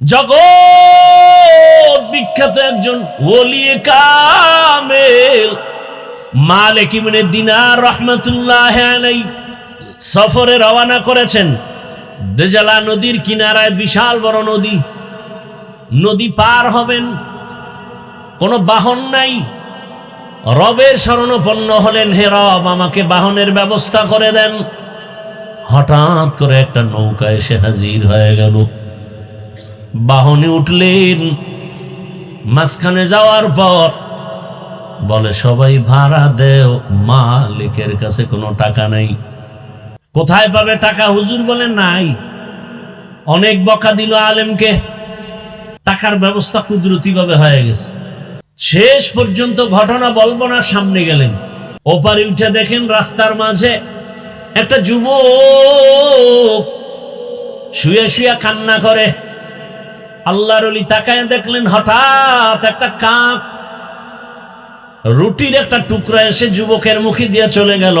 জগৎ বিখ্যাত একজন ওলি কামেল মালিক ইবনে দিনার রাহমাতুল্লাহ আলাইহি সফরে রওনা করেছেন। দেজালা নদীর কিনারায় বিশাল বড় নদী পার হবেন, কোনো বাহন নাই। রবের শরণাপন্ন হলেন, হে রব আমাকে বাহনের ব্যবস্থা করে দেন। হঠাৎ করে একটা নৌকা এসে হাজির হয়ে গেল। বাহনে উঠলেন, মাঝখানে যাওয়ার পর বলে সবাই ভাড়া দেও, মালিকের কাছে কোনো টাকা নেই। কোথায় পাবে টাকা? হুজুর বলে নাই। অনেক বকা দিল আলেমকে, টাকার ব্যবস্থা কুদরতি ভাবে হয়ে গেছে। শেষ পর্যন্ত ঘটনা বলবো না, সামনে গেলেন, ওপারে উঠে দেখেন রাস্তার মাঝে একটা যুবক শুয়ে শুয়ে কান্না করে। আল্লাহর ওলি তাকায় দেখলেন হঠাৎ একটা কাক রুটির একটা টুকরা এসে যুবকের মুখে দিয়ে চলে গেল।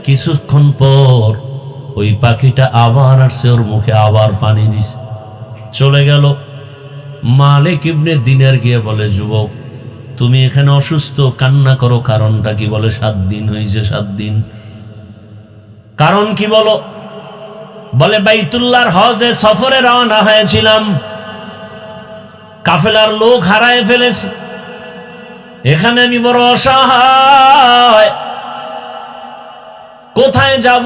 কিছুক্ষণ পর ওই পাখিটা আবার আসছে, ওর মুখে আবার পানি দিছে, চলে গেল। মালিক ইবনে দিনার গিয়ে বলে, যুবক তুমি এখানে অসুস্থ, কান্না করো, কারণটা কি? বলে 7 দিন হয়েছে। 7 দিন। কারণ কি বলো? বলে বাইতুল্লাহর হজে সফরে রওনা হয়েছিলাম, কাফেলার লোক হারায় ফেলেছি, এখানে আমি বড় অসহায়, কোথায় যাব?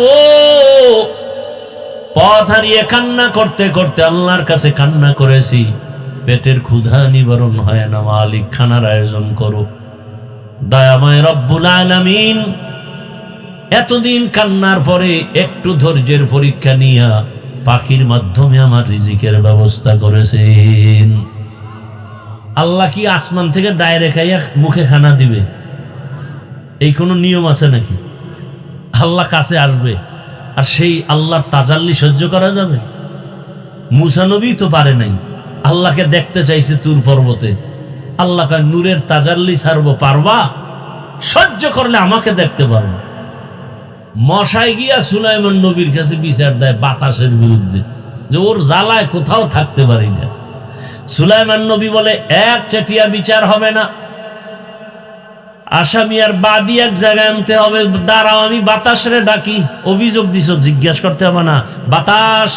পথ হারিয়ে কান্না করতে করতে আল্লাহর কাছে কান্না করেছি, পেটের ক্ষুধা নিবারণ হয় না, মালিক খানার আয়োজন করো। দয়াময় রব্বুল আলামিন এতদিন কান্নার পরে একটু ধৈর্যের পরীক্ষা নিয়া পাখির মাধ্যমে আমার রিজিকের ব্যবস্থা করেছেন। আল্লাহ কি আসমান থেকে ডাইরেক্ট আইয়া মুখে খানা দিবে? এই কোনো নিয়ম আছে নাকি? আল্লাহ কাছে আসবে আর সেই আল্লাহর তাজাল্লি সহ্য করা যাবে? মুসা নবী তো পারে নাই, আল্লাহকে দেখতে চাইছে তুর পর্বতে। আল্লাহ কয় নূরের তাজাল্লি ছাড়বো, পারবা? সহ্য করলে আমাকে দেখতে পারো। মশাই গিয়া সুলাইমান নবীর কাছে বিচার দেয় বাতাসের বিরুদ্ধে, যে ওর জ্বালায় কোথাও থাকতে পারি না। সুলাইমান নবী বলে এক চেটিয়া বিচার হবে না, আসামি আর বাদী এক জায়গায় আনতে হবে। দাঁড়াও আমি বাতাসরে ডাকি, অভিযোগ দিছ, জিজ্ঞাসা করতে হবে না। বাতাস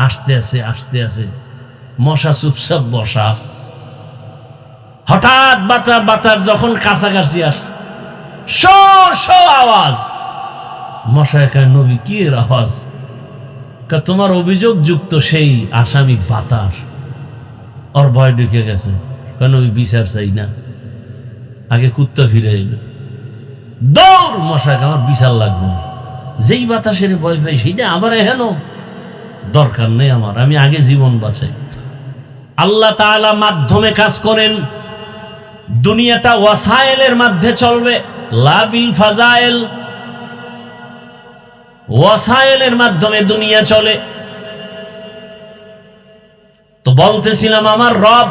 আসতে আছে, আসতে আছে। মশা চুপচাপ বসা। হঠাৎ বাতাস যখন কাছাকাছি আসছে, শো আওয়াজ। মশা একা, নবী কি এর আওয়াজ? তোমার অভিযোগ যুক্ত সেই আসামি বাতাস। ওর ভয় ঢুকে গেছে, কেন ওই বিচার চাই না, আগে কুত্তা ফিরে এলো। দৌড় মশাকে, আমার বিচার লাগবে না। যেই বাতাসের ভয় পাই সেইটা আবার হেন দরকার নেই আমার, আমি আগে জীবন বাঁচাই। আল্লাহ তাআলা মাধ্যমে কাজ করেন। দুনিয়াটা ওয়াসাইলের মধ্যে চলবে, লা বিল ফাজাইল। ওয়াসাইলের মাধ্যমে দুনিয়া চলে। তো বলতেছিলাম আমার রব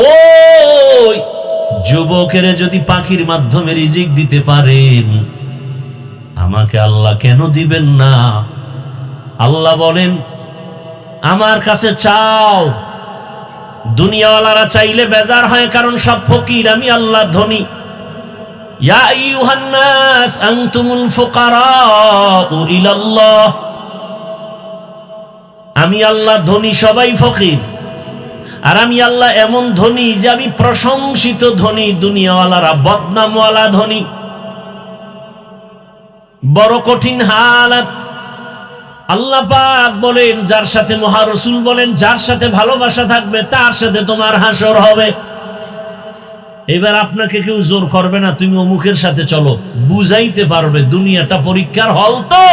ওই যুবকের যদি পাখির মাধ্যমে রিজিক দিতে পারেন, আমাকে আল্লাহ কেন দিবেন না? আল্লাহ বলেন আমার কাছে চাও। দুনিয়াওয়ালারা চাইলে বেজার হয়, কারণ সব ফকির, আমি আল্লাহ ধনী। ইয়া আইয়ুহান নাস আনতুমুল ফুকারাউ ইলাল্লাহ। আমি আল্লাহ ধনী, সবাই ফকির। আর আমি আল্লাহ এমন ধনী যে আমি প্রশংসিত ধনী, দুনিয়াওয়ালারা বদনামওয়ালা ধনী। বড় কঠিন হালাত। আল্লাহ পাক বলেন, যার সাথে মহারসুল বলেন যার সাথে ভালোবাসা থাকবে তার সাথে তোমার হাসর হবে। এবার আপনাকে কেউ জোর করবে না তুমি অমুকের সাথে চলো, বুঝাইতে পারবে। দুনিয়াটা পরীক্ষার হল, তো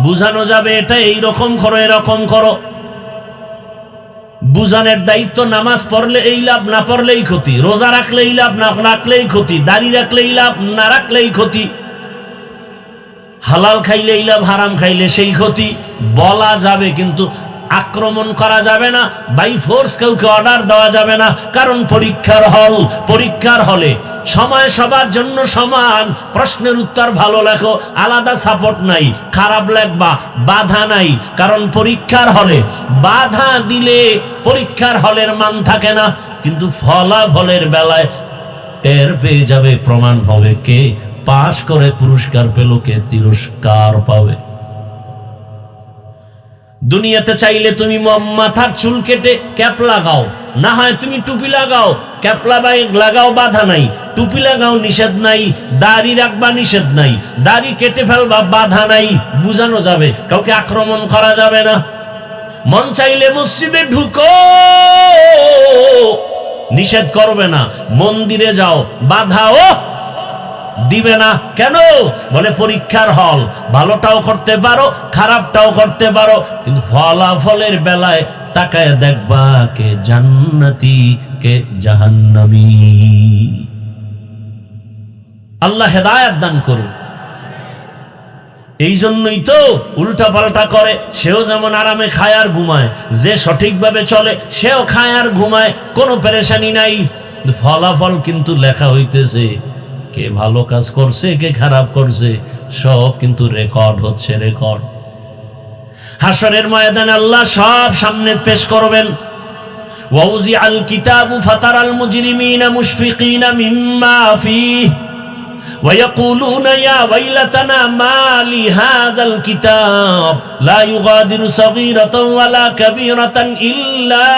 বুঝানো যাবে এটা এইরকম করো, এরকম করো। বুঝানোর দায়িত্ব। নামাজ পড়লে এই লাভ, না পড়লেই ক্ষতি। রোজা রাখলেই লাভ, না রাখলেই ক্ষতি। দাড়ি রাখলেই লাভ, না রাখলেই ক্ষতি। হালাল খাইলেই লাভ, হারাম খাইলে সেই ক্ষতি। বলা যাবে কিন্তু আক্রমণ করা যাবে না, বাই ফোর্স কাউকে অর্ডার দেওয়া যাবে না, কারণ পরীক্ষার হল। পরীক্ষার হলে সময় সবার জন্য সমান, প্রশ্নের উত্তর ভালো লেখো, আলাদা সাপোর্ট নাই, খারাপ লেখবা, বাধা নাই। কারণ পরীক্ষার হলে বাধা দিলে পরীক্ষার হলের মান থাকে না, কিন্তু ফলাফলের বেলায় টের পেয়ে যাবে, প্রমাণ হবে কে পাশ করে পুরস্কার পেল, কে তিরস্কার পাবে। দুনিয়াতে চাইলে তুমি মাথার চুল কেটে ক্যাপ লাগাও, না হয় তুমি টুপি লাগাও, ক্যাপ লাগাও বাধা নাই, টুপি লাগাও নিষেধ নাই, দাড়ি রাখবা নিষেধ নাই, দাড়ি কেটে ফেলবা বাধা নাই, বুঝানো যাবে, কাউকে আক্রমণ করা যাবে না। মন চাইলে মসজিদে ঢুকো, নিষেধ করবে না, মন্দিরে যাও, বাধাও দিবে না। কেন? বলে পরীক্ষার হল, ভালোটাও করতে পারো, খারাপটাও করতে পারো, কিন্তু ফলাফলের বেলায় তাকায় দেখবা কে জান্নাতি কে জাহান্নামী। আল্লাহ হেদায়েত দান করুন। এই জন্যই তো উল্টা পাল্টা করে, সেও যেমন আরামে খায় আর ঘুমায়, যে সঠিকভাবে চলে সেও খায় আর ঘুমায়, কোনো পেরেশানি নাই। ফলাফল কিন্তু লেখা হইতেছে, কে ভালো কাজ করছে কে খারাপ করছে সব কিন্তু রেকর্ড হচ্ছে, রেকর্ড। হাসরের ময়দানে আল্লাহ সব সামনে পেশ করবেন। ওয়াউজি আল কিতাবু ফাতারাল মুজরিমিনা মুশফিকিনা মিম্মা ফিহি ويقولون يا ويلتنا ما لهذا الكتاب لا يغادر صغيرة ولا كبيرة إلا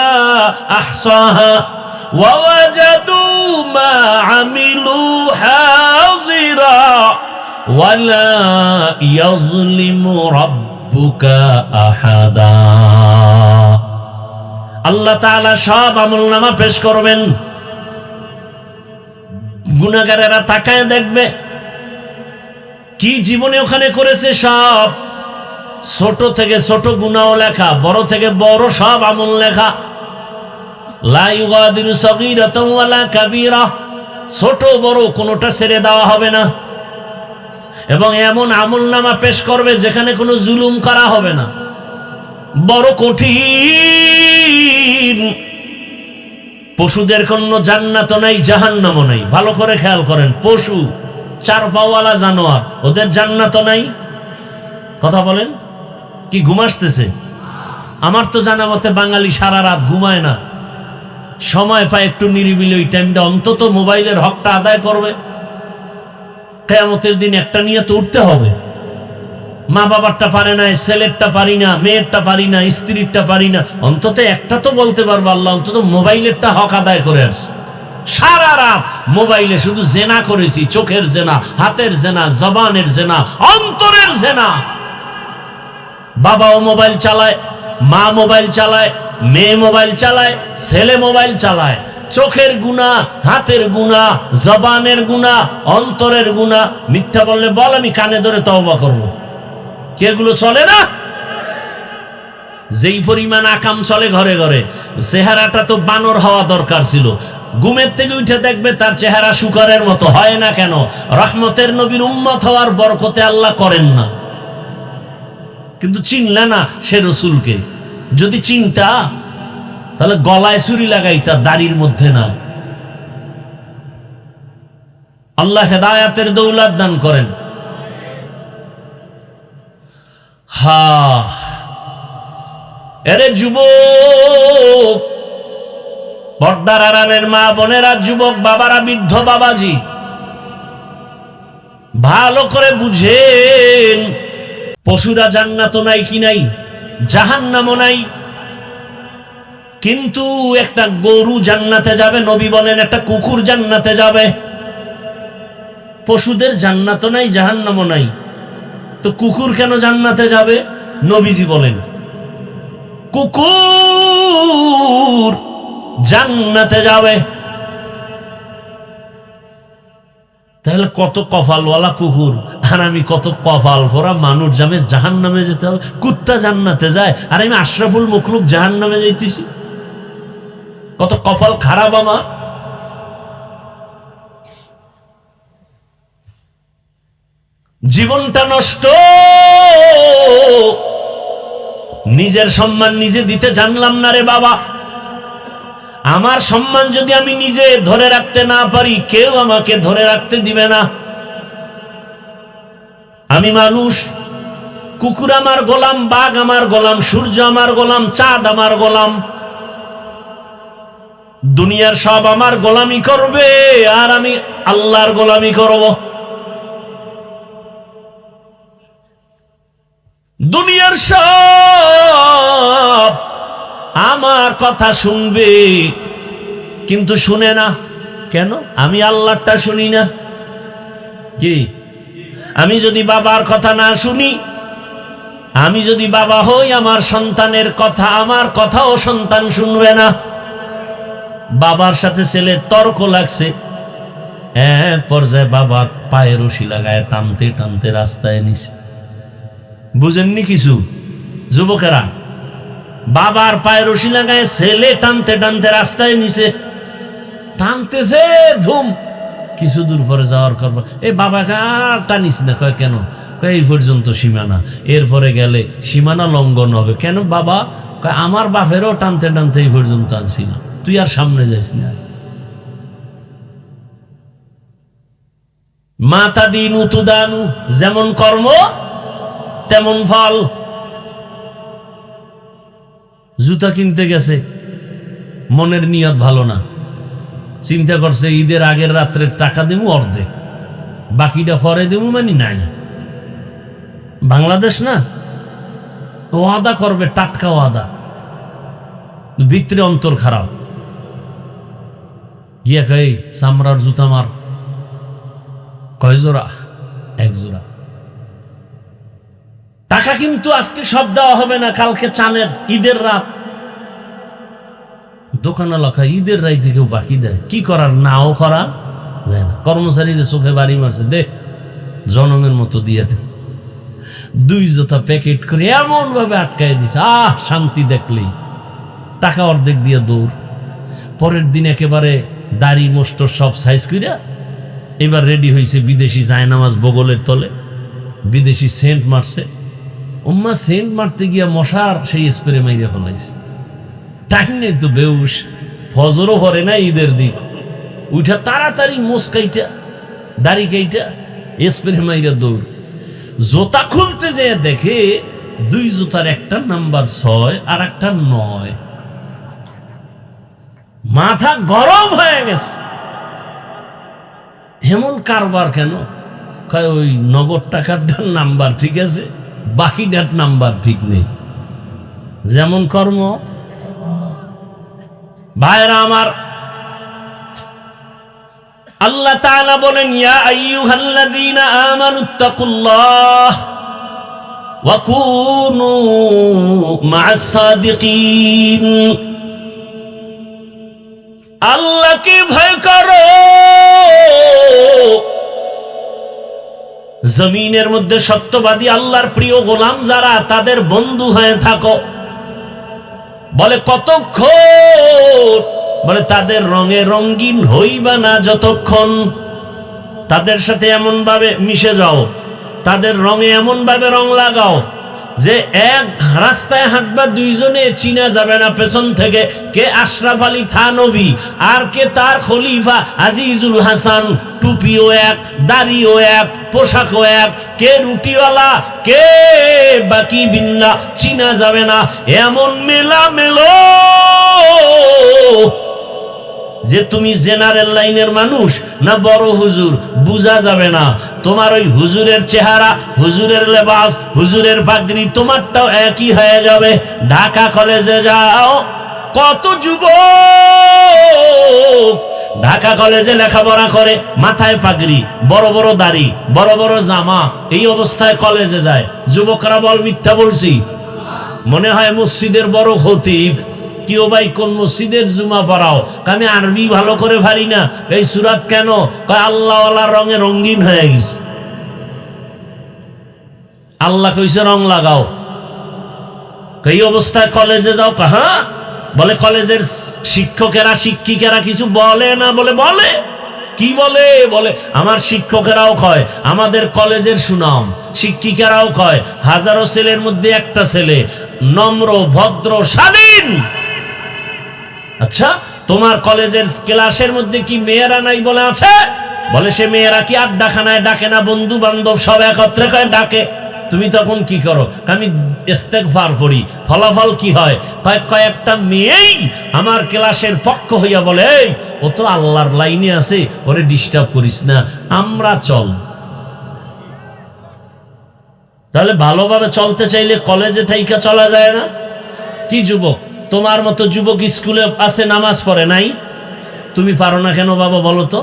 أحصاها ووجدوا ما عملوا حاضرا ولا يظلم ربك أحدا। আল্লাহ তাআলা সব আমলনামা পেশ করবেন। গুনাহগারেরা তাকায় দেখবে কি জীবনে ওখানে করেছে, সব ছোট থেকে ছোট গুনাহ লেখা, বড় থেকে বড় সব আমল লেখা। লা ইউগাদিরু সাগীরাতান ওয়ালা কাবীরা, ছোট বড় কোনোটা ছেড়ে দেওয়া হবে না। এবং এমন আমলনামা পেশ করবে যেখানে কোনো জুলুম করা হবে না, বড় কঠিন। পশুদের কোনো জান্নাত নাই, জাহান্নামও নাই। ভালো করে খেয়াল করেন, পশু, চার পাওয়ালা জানোয়ার, ওদের জান্নাত নাই। কথা বলেন, কি ঘুমাসতেছে? আমার তো জানা মতে বাঙালি সারা রাত ঘুমায় না, সময় পায় একটু নিরিবিলি, ওই টাইমটা অন্তত মোবাইলের হকটা আদায় করবে। কিয়ামতের দিন একটা নিয়ে তো উঠতে হবে। মা বাবারটা পারে না, ছেলেরটা পারি না, মেয়েরটা পারি না, স্ত্রীরটা পারি না, অন্তত একটা তো বলতে পারবো আল্লাহ অন্তত মোবাইলেরটা হক আদায় করে আসছে। সারা রাত মোবাইলে শুধু জেনা করেছি, চোখের জেনা, হাতের জেনা, জবানের জেনা, অন্তরের জেনা। বাবাও মোবাইল চালায়, মা মোবাইল চালায়, মেয়ে মোবাইল চালায়, ছেলে মোবাইল চালায়। চোখের গুনাহ, হাতের গুনাহ, জবানের গুনাহ, অন্তরের গুনাহ। মিথ্যা বললে বল, আমি কানে ধরে তওবা করব। কি এগুলো চলে না? যেই পরিমাণ আকাম চলে ঘরে ঘরে, চেহারাটা তো বানর হওয়া দরকার ছিল। ঘুমের থেকে উঠে দেখবে তার চেহারা শুকরের মতো। হয় না কেন? রহমতের নবীর উম্মত হওয়ার বরকতে আল্লাহ করেন না। কিন্তু চিনলে না সে রসুলকে। যদি চিনতা তাহলে গলায় ছুরি লাগাইতা, দাড়ির মধ্যে না। আল্লাহ হেদায়াতের দৌলত দান করেন। এরে যুবক, পর্দার আড়ালের মা বোনেরা, যুবক বাবারা, বৃদ্ধ বাবাজি, ভালো করে বুঝেন, পশুরা জান্নাত নাই কি নাই, জাহান্নামও নাই। কিন্তু একটা গরু জান্নাতে যাবে, নবী বলেন একটা কুকুর জান্নাতে যাবে। পশুদের জান্নাত নাই, জাহান্নামও নাই, তো কুকুর কেন জান্নাতে যাবে? নবীজি বলেন কুকুর জান্নাতে যাবে। তাহলে কত কপালওয়ালা কুকুর, আর আমি কত কপাল ভরা মানুষ যাবে জাহান্নামে যেতে হবে। কুত্তা জান্নাতে যায় আর আমি আশরাফুল মখলুক জাহান্নামে যাইতেছি। কত কপাল খারাপ আমার। জীবনটা নষ্ট, নিজের সম্মান নিজে দিতে জানলাম না রে বাবা। আমার সম্মান যদি আমি নিজে ধরে রাখতে না পারি, কেউ আমাকে ধরে রাখতে দিবে না। আমি মানুষ, কুকুর আমার গোলাম, বাঘ আমার গোলাম, সূর্য আমার গোলাম, চাঁদ আমার গোলাম। দুনিয়ার সব আমার গোলামি করবে আর আমি আল্লাহর গোলামি করব। দুনিয়ার সব আমার কথা শুনবে, কিন্তু শুনে না কেন? আমি আল্লাহরটা শুনি না। কি? আমি যদি বাবার কথা না শুনি, আমি যদি বাবা হই, আমার সন্তানের কথা, আমার কথাও সন্তান শুনবে না। বাবার সাথে ছেলের তর্ক লাগছে, এক পর্যায়ে বাবা পায়ে রশি লাগায় টানতে টানতে রাস্তায় নিছে। বুঝেননি কিছু যুবকেরা? বাবার পায়ে রশি লাগায় ছেলে টানতে টানতে রাস্তায় নিছে, টানতেছে ধুম। কিছু দূর পরে যাওয়ার করবো, এই বাবাকে টানিস না। কয় কেন? কয় এই পর্যন্ত সীমানা, এরপরে গেলে সীমানা লঙ্ঘন হবে। কেন বাবা? কয় আমার বাপেরও টানতে টানতে এই পর্যন্ত আনছি না, তুই আর সামনে যাইস না। মাতা দিনু তুদানু, যেমন কর্ম তেমন ফল। জুতা কিনতে গেছে, মনের নিয়ত ভালো না, চিন্তা করছে ঈদের আগের রাত্রে টাকা দেবো অর্ধেক, বাকিটা পরে দেবো, মানে নাই। বাংলাদেশ না, ওয়াদা করবে, টাটকা ওয়াদা, ভিতরে অন্তর খারাপ। গিয়া কই চামড়ার জুতা মার। কয় জোড়া? এক জোড়া। টাকা কিন্তু আজকে সব দেওয়া হবে না, কালকে চানের ঈদের রাত। দোকানে লেখা ঈদের রাইতে কেউ বাকি দেয়, কি করার? নাও করা যায় না। কর্মচারীদের চোখে বাড়ি মারছে, দে জনমের মতো দিয়ে দে। দুই জোতা প্যাকেট করে এমন ভাবে আটকায় দিছে, শান্তি দেখলেই। টাকা অর্ধেক দিয়ে দৌড়। পরের দিন একেবারে দাড়ি মোস্টর সব সাইজ কইরা এবার রেডি হয়েছে, বিদেশি জায়নামাজ বগলের তলে, বিদেশি সেন্ট মারছে। উম্মা সেন্ট মারতে গিয়া মশার সেই স্প্রে মাইরা ফেলাইছে। টাইম নেই তো, বেউস, ফজরও ভরে না ঈদের দিন, উঠা তাড়াতাড়ি মোস কাইটা দাড়ি কাইটা স্প্রে মাইরা দৌড়। জোতা খুলতে যে দেখে দুই জুতার একটা নাম্বার 6 আর একটা 9। মাথা গরম হয়ে গেছে, এমন কারবার কেন? কয় ওই নগদ টাকাটার নাম্বার ঠিক আছে, বাকিটার নাম্বার ঠিক নেই। যেমন কর্ম। ভাইরা আমার, আল্লাহ তাআলা বলেন, ইয়া আইয়ুহাল্লাযীনা আমানুত্তাকুল্লাহ ওয়া কুনু মা'আস সাদিকিন। আল্লাহকে ভয় করো, জমিনের মধ্যে সত্যবাদী আল্লাহর প্রিয় গোলাম যারা, তাদের বন্ধু হয়ে থাকো। বলে কতক্ষণ? বলে তাদের রঙে রঙিন হইবা না যতক্ষণ। তাদের সাথে এমন ভাবে মিশে যাও, তাদের রঙে এমন ভাবে রং লাগাও যে এক রাস্তায় হাঁটবা, দুইজনে চিনা যাবে না পেছন থেকে কে আশরাফ আলী থানভী আর কে তার খলিফা আজিজুল হাসান। টুপিও এক, দাড়িও এক, পোশাকও এক, কে রুটিওয়ালা কে বাকি বিন্না, চিনা যাবে না। এমন মেলা মেলো যে তুমি জেনারেল লাইনের মানুষ না বড় হুজুর বুঝা যাবে না। তোমার ওই হুজুরের চেহারা, হুজুরের লেবাস, হুজুরের পাগড়ি তোমারটাও একই হয়ে যাবে। ঢাকা কলেজে যাও, কত যুবক ঢাকা কলেজে লেখাপড়া করে, মাথায় পাগড়ি, বড় বড় দাড়ি, বড় বড় জামা, এই অবস্থায় কলেজে যায়। যুবকরা বল মিথ্যা বলছি? মনে হয় মসজিদের বড় খতিব। কেউ ভাই কোন মসজিদের জুমা পড়াও? আমি আরবি ভালো করে পারি না। এই সূরাত কেন? কয় আল্লাহওয়ালার রঙে রঙিন হয়ে গেছে। আল্লাহ কইছে রং লাগাও, এই অবস্থায় কলেজে যাও। হ্যাঁ, বলে কলেজের শিক্ষকেরা শিক্ষিকারা কিছু বলে না? বলে বলে। কি বলে? বলে আমার শিক্ষকেরাও কয় আমাদের কলেজের সুনাম, শিক্ষিকারাও কয় হাজারো ছেলের মধ্যে একটা ছেলে নম্র, ভদ্র, শালীন। আচ্ছা, তোমার কলেজের ক্লাসের মধ্যে কি মেয়েরা নাই বলে আছে? বলে সে মেয়েরা কি আড্ডাখানায় ডাকে না? বন্ধু বান্ধব সব একত্রে করে ডাকে। তুমি তখন কি করো? আমি ইস্তেগফার করি। ফলাফল কি হয়? কয়েকটা মেয়েই আমার ক্লাসের পক্ষ হইয়া বলে, এই ও তো আল্লাহর লাইনে আছে, ওরে ডিস্টার্ব করিস না, আমরা চল। তাহলে ভালোভাবে চলতে চাইলে কলেজে থাইকা চলা যায় না? কি যুবক, তোমার মতো যুবক স্কুলে আছে, নামাজ পড়ে নাই? তুমি পারো না কেন বাবা বলো তো?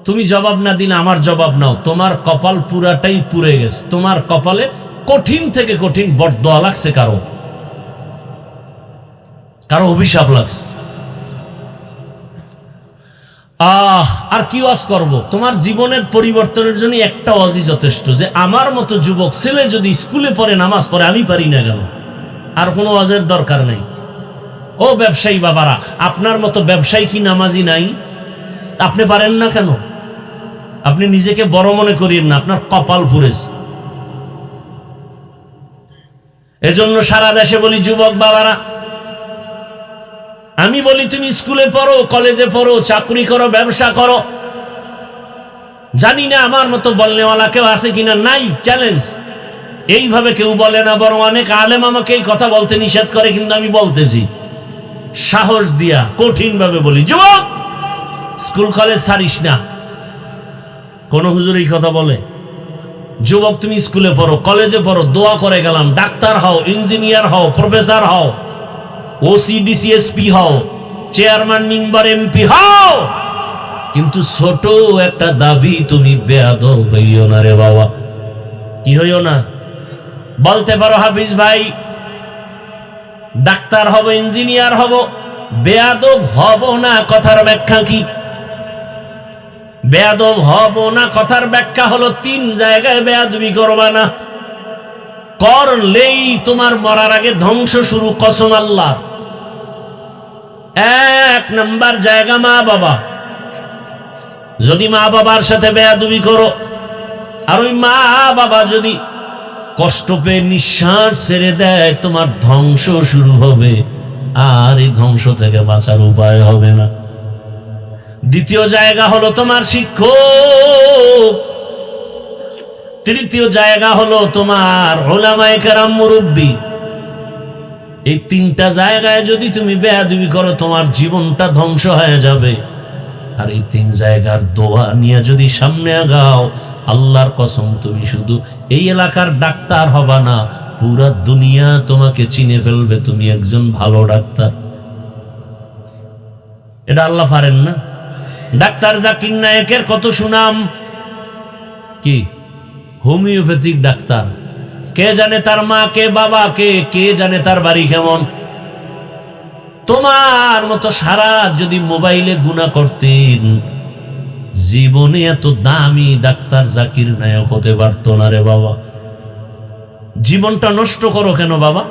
তুমি জবাব না দিলে আমার জবাব নাও। তোমার কপাল পুরাটাই পুড়ে গেছে। তোমার কপালে কঠিন থেকে কঠিন বরদোয়া লাগছে, কারো অভিশাপ লাগছে। আর কি ওয়াজ করব? তোমার জীবনের পরিবর্তনের জন্য একটা ওয়াজই যথেষ্ট, যে আমার মতো যুবক ছেলে যদি স্কুলে পড়ে, নামাজ পড়ে, আমি পারি না কেন? আর কোনো ওয়াজের দরকার নেই। ও ব্যবসায়ী বাবারা, আপনার মতো ব্যবসায়ী কি নামাজি নাই? আপনি পারেন না কেন? আপনি নিজেকে বড় মনে করিয়েন না, আপনার কপাল পুড়েছে। এজন্য সারা দেশে বলি, যুবক বাবারা, আমি বলি তুমি স্কুলে পড়ো, কলেজে পড়ো, চাকরি করো, ব্যবসা করো। জানি না আমার মতো বলনেওয়ালা কেউ আছে কিনা, নাই, চ্যালেঞ্জ। এইভাবে কেউ বলে না, বরং অনেক আলেম আমাকে এই কথা বলতে নিষেধ করে, কিন্তু আমি বলতেছি সাহস দিয়া, কঠিন ভাবে বলি, যুবক স্কুল কলেজ ছাড়িস না। কোন হুজুর এই কথা বলে? যুবক তুমি স্কুলে পড়ো, কলেজে পড়ো, দোয়া করে গেলাম, ডাক্তার হও, ইঞ্জিনিয়ার হও, প্রফেসর হও, ওসিডিসিএসপি হও, চেয়ারম্যান মেম্বার এমপি হও, কিন্তু ছোট একটা দাবি, তুমি বেয়াদব হইও না রে বাবা। কি হইও না? বলতে পারো হাফিজ ভাই ডাক্তার হব, ইঞ্জিনিয়ার হব, বেয়াদব হব না, কথার ব্যাখ্যা কি? বেয়াদব হব না কথার ব্যাখ্যা হলো, 3 জায়গায় বেয়াদবি করবা না, করলেই তোমার মরার আগে ধ্বংস শুরু, কসম আল্লাহ। 1 নাম্বার জায়গা মা বাবা। যদি মা বাবার সাথে বেয়াদবি করো, আর ওই মা বাবা যদি কষ্ট পেয়ে নিঃশ্বাস ছেড়ে দেয়, তোমার ধ্বংস শুরু হবে, আর এই ধ্বংস থেকে বাঁচার উপায় হবে না। দ্বিতীয় জায়গা হলো তোমার শিক্ষক। তৃতীয় জায়গা হলো তোমার উলামায়ে কেরাম, মুরব্বী। এই 3টা জায়গায় যদি তুমি বেয়াদবি করো, তোমার জীবনটা ধ্বংস হয়ে যাবে। আর এই 3 জায়গার দোয়া নিয়ে যদি সামনে আগাও, আল্লাহর কসম তুমি শুধু এই এলাকার ডাক্তার হবা না, পুরা দুনিয়া তোমাকে চিনে ফেলবে, তুমি একজন ভালো ডাক্তার। এটা আল্লাহ পারেন না? ডাক্তার জাকির নায়েকের কত সুনাম, কি হোমিওপ্যাথিক ডাক্তার। কে জানে তার মা কে, বাবা কে, কে জানে তার বাড়ি কেমন। তোমার মতো সারা যদি মোবাইলে গুনাহ করতেন, জীবনে এত দামি ডাক্তার জাকির নায়ক হতে পারতো না রে বাবা। জীবনটা নষ্ট করো কেন বাবা?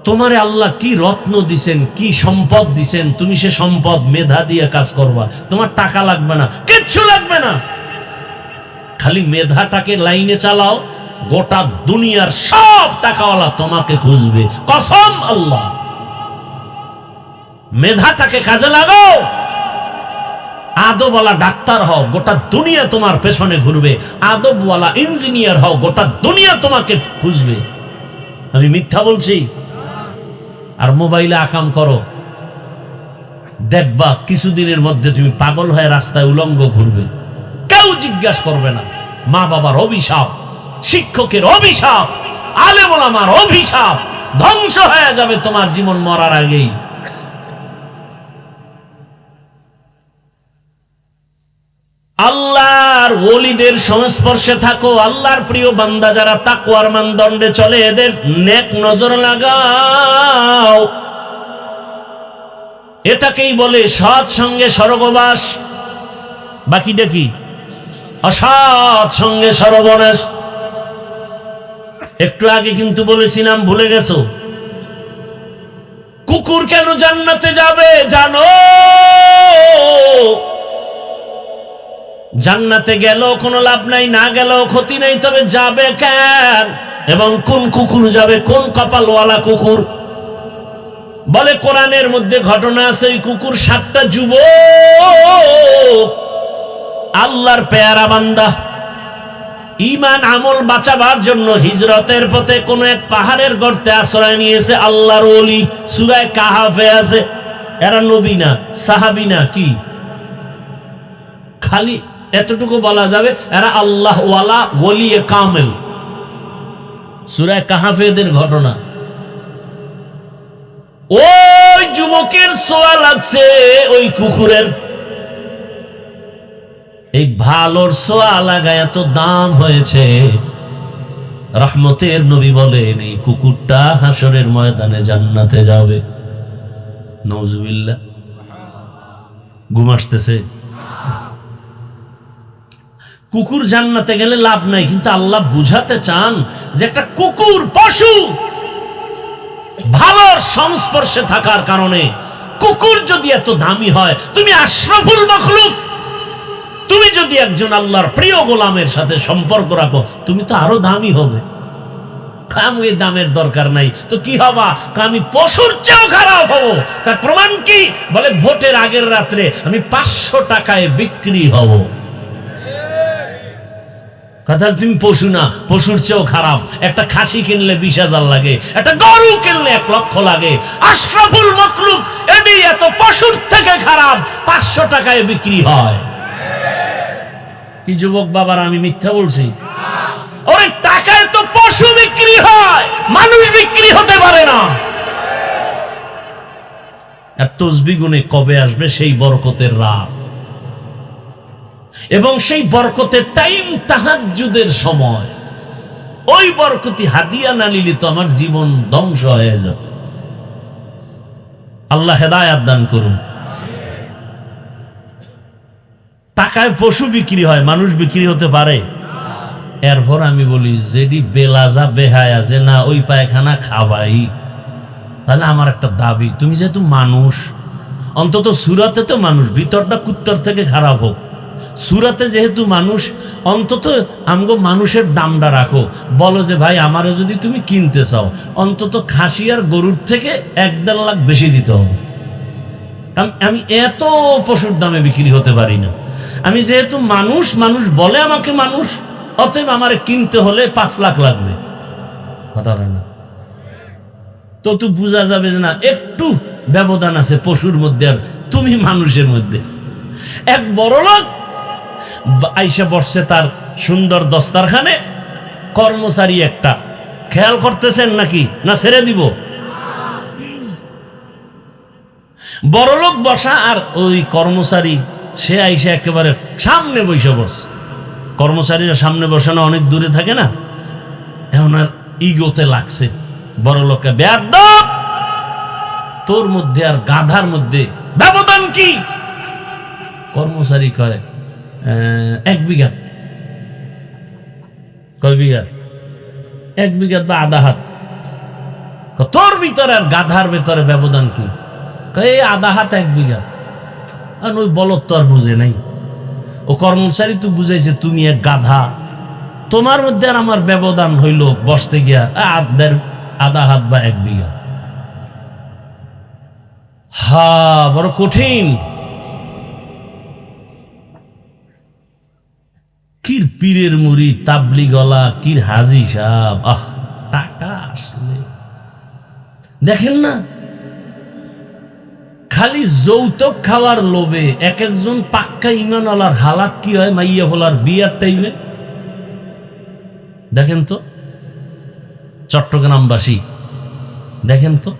তোমারে আল্লাহ কি রত্ন দিছেন, কি সম্পদ দিছেন, তুমি সে সম্পদ মেধা দিয়ে কাজ করবা। তোমার টাকা লাগবে না, কিচ্ছু লাগবে না, খালি মেধাটাকে লাইনে চালাও, গোটা দুনিয়ার সব টাকাওয়ালা তোমাকে খুঁজবে, কসম আল্লাহ। মেধাটাকে কাজে লাগাও, আদবওয়ালা ডাক্তার হও, গোটা দুনিয়া তোমার পেছনে ঘুরবে। আদবওয়ালা ইঞ্জিনিয়ার হও, গোটা দুনিয়া তোমাকে খুঁজবে। আমি মিথ্যা বলছি? আর মোবাইলে আকাম করো, দেখবা কিছুদিনের মধ্যে তুমি পাগল হয়ে রাস্তায় উলঙ্গ ঘুরবে, কেউ জিজ্ঞাসা করবে না। মা বাবার অভিশাপ, শিক্ষকের অভিশাপ, আলেম ওলামার অভিশাপ, ধ্বংস হয়ে যাবে তোমার জীবন মরার আগেই। আল্লাহর ওলিদের সংস্পর্শে থাকো, আল্লাহর প্রিয় বান্দা যারা তাকওয়ার মানদণ্ডে চলে, এদের নেক নজর লাগাও। এটাকেই বলে সৎ সঙ্গে স্বর্গবাস। বাকিটা কি? অসৎ সঙ্গে সর্বনাশ। একটু আগে কিন্তু বলেছিলাম, ভুলে গেছো? কুকুর কেন জান্নাতে যাবে জানো? জান্নাতে গেলেও কোনো লাভ নাই, না গেলেও ক্ষতি নাই, তবে যাবে কেন এবং কোন কুকুর যাবে? কোন কপালওয়ালা কুকুর? বলে কোরআনের মধ্যে ঘটনা আছে, ওই কুকুর 7টা যুবক আল্লাহর পেয়ারা বান্দা ঈমান আমল বাঁচাবার জন্য হিজরতের পথে কোন এক পাহাড়ের গর্তে আশ্রয় নিয়েছে। আল্লাহর ওলি, সূরা কাহাফে আছে। এরা নবী না, সাহাবী না, কি খালি এতটুকু বলা যাবে এরা আল্লাহ ওয়ালা ওলিয়ে কামেল। সূরা কাহাফে এদের ঘটনা। ওই যুবকের ছোঁয়া লাগছে ওই কুকুরের। এই ভালোর ছোঁয়া লাগায় এত দাম হয়েছে। রহমতের নবী বলেন এই কুকুরটা হাসরের ময়দানে জান্নাতে যাবে। নাউজুবিল্লাহ। ঘুম আসতেছে? কুকুর জান্নাতে গেলে লাভ নাই, কিন্তু আল্লাহ বুঝাতে চান যে একটা কুকুর পশু ভালোর সংস্পর্শে থাকার কারণে কুকুর যদি এত দামি হয়, তুমি আশরাফুল মাখলুক, তুমি যদি একজন আল্লাহর প্রিয় গোলামের সাথে সম্পর্ক রাখো, তুমি তো আরো দামি হবে। আমি দামের দরকার নাই তো কি হবা? আমি পশুর চেয়েও খারাপ হবো। তার প্রমাণ কি? বলে ভোটের আগের রাত্রে আমি 500 টাকায় বিক্রি হব। কথা, তুমি পশু না, পশুর চেয়েও খারাপ। একটা খাসি কিনলে 20,000 লাগে, একটা গরু কিনলে 1 লক্ষ লাগে। আশরাফুল মাখলুক এটি এত পশুর থেকে খারাপ, 500 টাকায় বিক্রি হয়। কি যুবক বাবার, আমি মিথ্যা বলছি? ওরে টাকায় তো পশু বিক্রি হয়, মানুষ বিক্রি হতে পারে না। আর তসবিহ গুনে কবে আসবে সেই বরকতের রাত, এবং সেই বরকতের টাইম তাহাজ্জুদের সময়। ওই বরকতি হাদিয়া না নিলে তো আমার জীবন ধ্বংস হয়ে যাবে। আল্লাহ হেদায়েত দান করুন। টাকায় পশু বিক্রি হয়, মানুষ বিক্রি হতে পারে? এরপর আমি বলি যেটি বেলাজা বেহায়া যে না ওই পায়খানা খাবাই, তাহলে আমার একটা দাবি, তুমি যেহেতু মানুষ, অন্তত সূরাতে তো মানুষ, ভিতরটা কুত্তর থেকে খারাপ হোক, সূরাতে যেহেতু মানুষ, অন্তত আমগো মানুষের দামটা রাখো। বলো যে ভাই আমারে যদি তুমি কিনতে চাও, অন্তত খাসি আর গরুর থেকে 1-1.5 লাখ বেশি দিতে হবে। আমি এত পশুর দামে বিক্রি হতে পারি না। আমি যেহেতু মানুষ, মানুষ বলে আমাকে মানুষ, অতএব আমারে কিনতে হলে 5 লাখ লাগবে। কথা হয় না তো? তুই বোঝা যাবে যে না একটু ব্যবধান আছে পশুর মধ্যে আর তুমি মানুষের মধ্যে। এক বড়লোক আইসা বসছে তার সুন্দর দস্তারখানে, কর্মচারী একটা। খেয়াল করতেছেন নাকি না ছেড়ে দিব? বড়লোক বসা আর ওই কর্মচারী সে আইসা একেবারে সামনে বসে বসে। কর্মচারীরা সামনে বসানো অনেক দূরে থাকে না, এখন আর ইগোতে লাগছে বড়লোককে, বেয়াদব তোর মধ্যে আর গাধার মধ্যে ব্যবধান কি? কর্মচারী কয় 1 বিঘা। কয় বিঘা? 1 বিঘা বা আধা হাত। তোর ভিতরে আর গাধার ভিতরে ব্যবধান কি? কয় আধা হাত 1 বিঘা। আর ওই বলদ তো আর বুঝে নাই। ও কর্মচারী তো বুঝাইছে তুমি এক গাধা, তোমার মধ্যে আর আমার ব্যবধান হইল বসতে গিয়া আধা হাত বা 1 বিঘা। হা, বড় কঠিন। কির পীরের মুড়ি, তাবলি গলা, কির হাজি সাহেব। আহ, টাকা আসলে দেখেন না, খালি যৌতুক খাওয়ার লোভে এক একজন পাক্কা ইমানওয়ালার হালাত কি হয় মাইয়া হলার বিয়ার টাইমে। দেখেন তো চট্টগ্রামবাসী, দেখেন তো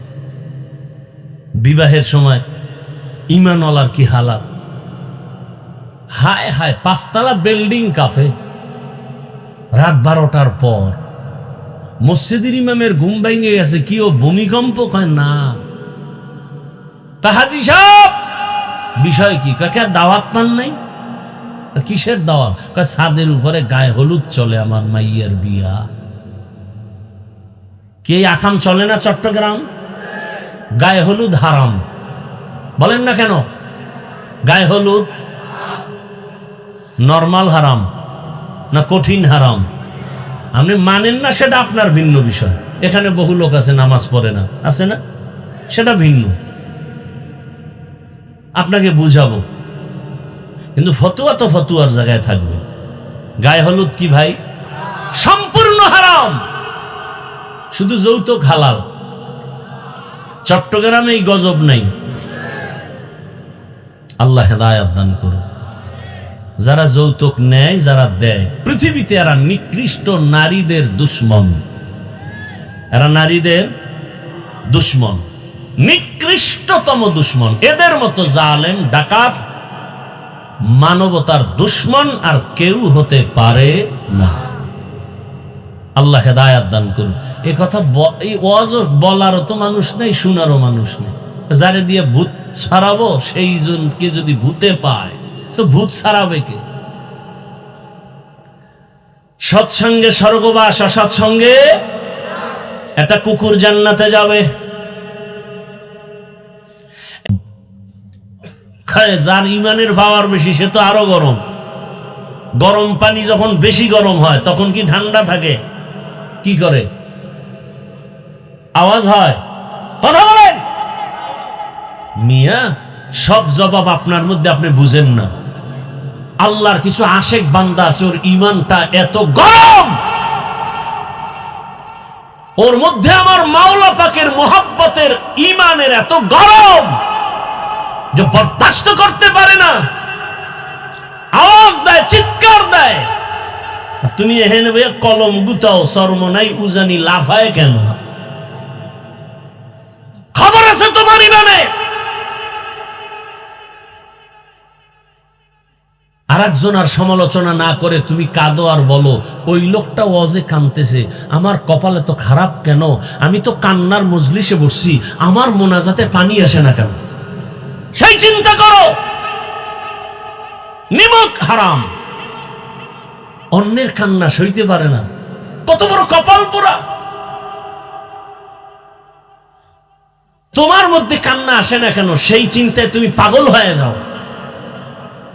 বিবাহের সময় ইমানওয়ালার কি হালাত। হায় হায়, 5 তলা বিল্ডিং কাফে, রাত 12টার পর মসজিদের ইমামের ঘুম ভেঙে গেছে। কি ও ভূমিকম্প? কয় না। হাজি সাহেব বিষয় কি? কাকে দাওয়াত পান নাই? কিসের দাওয়াত? ছাদের উপরে গায়ে হলুদ চলে, আমার মাইয়ের বিয়া। কে আকাম চলে না চট্টগ্রাম? গায়ে হলুদ হারাম, বলেন না কেন? গায়ে হলুদ নরমাল হারাম না কঠিন হারাম? আপনি মানেন না, সেটা আপনার ভিন্ন বিষয়। এখানে বহু লোক আছে নামাজ পড়ে না, আছে না? সেটা ভিন্ন, আপনাকে বুঝাবো। কিন্তু ফতুয়া তো ফতুয়ার জায়গায় থাকবে। গায়ে হলুদ কি ভাই? সম্পূর্ণ হারাম। শুধু যৌতুক হালাল। চট্টগ্রামে এই গজব নাই। আল্লাহ হেদায়েত দান করুন। যারা যৌতুক নেয়, যারা দেয়, পৃথিবীতে এরা নিকৃষ্ট নারীদের দুশ্মন। এরা নারীদের দুশ্মন, নিকৃষ্টতম দুশ্মন। এদের মতো জালেম, ডাকাত, মানবতার দুশ্মন আর কেউ হতে পারে না। আল্লাহ হেদায়েত দান করুন। এই কথা এই ওয়াজ বলারও তো মানুষ নেই, শোনারও মানুষ নেই। যারে দিয়ে ভূত ছাড়াবো সেই জনকে যদি ভূতে পায় তো ভূত ছাড়াবে কে? সৎসঙ্গে স্বর্গবাস, অসৎসঙ্গে একটা কুকুর জান্নাতে যাবে। যার ইমানের পাওয়ার বেশি সে তো আরো গরম। গরম পানি যখন বেশি গরম হয় তখন কি ঠান্ডা থাকে? কি করে? আওয়াজ হয়। কথা বলেন মিয়া। সব জবাব আপনার মধ্যে আপনি বুঝেন না। আল্লাহর কিছু আশেক বান্দা আছে, ওর ইমানটা এত গরম, ওর মধ্যে আমার মাওলা পাকের মোহাব্বতের ইমানের এত গরম যে বরদাস্ত করতে পারে না। আওয়াজ দেয়, চিৎকার দেয়। তুমি এখানে কলম গুতাও, শরম নাই, উজানি লাফায় কেন? খবর আছে তোমার ইমানে। আর একজন আর সমালোচনা না করে তুমি কাঁদো আর বলো ওই লোকটা ওয়াজে কাঁদতেছে, আমার কপালে তো খারাপ কেন? আমি তো কান্নার মজলিসে বসছি, আমার মোনাজাতে পানি আসে না কেন? সেই চিন্তা করো। নিমক হারাম। অন্যের কান্না সইতে পারে না, কত বড় কপাল পোড়া। তোমার মধ্যে কান্না আসে না কেন? সেই চিন্তায় তুমি পাগল হয়ে যাও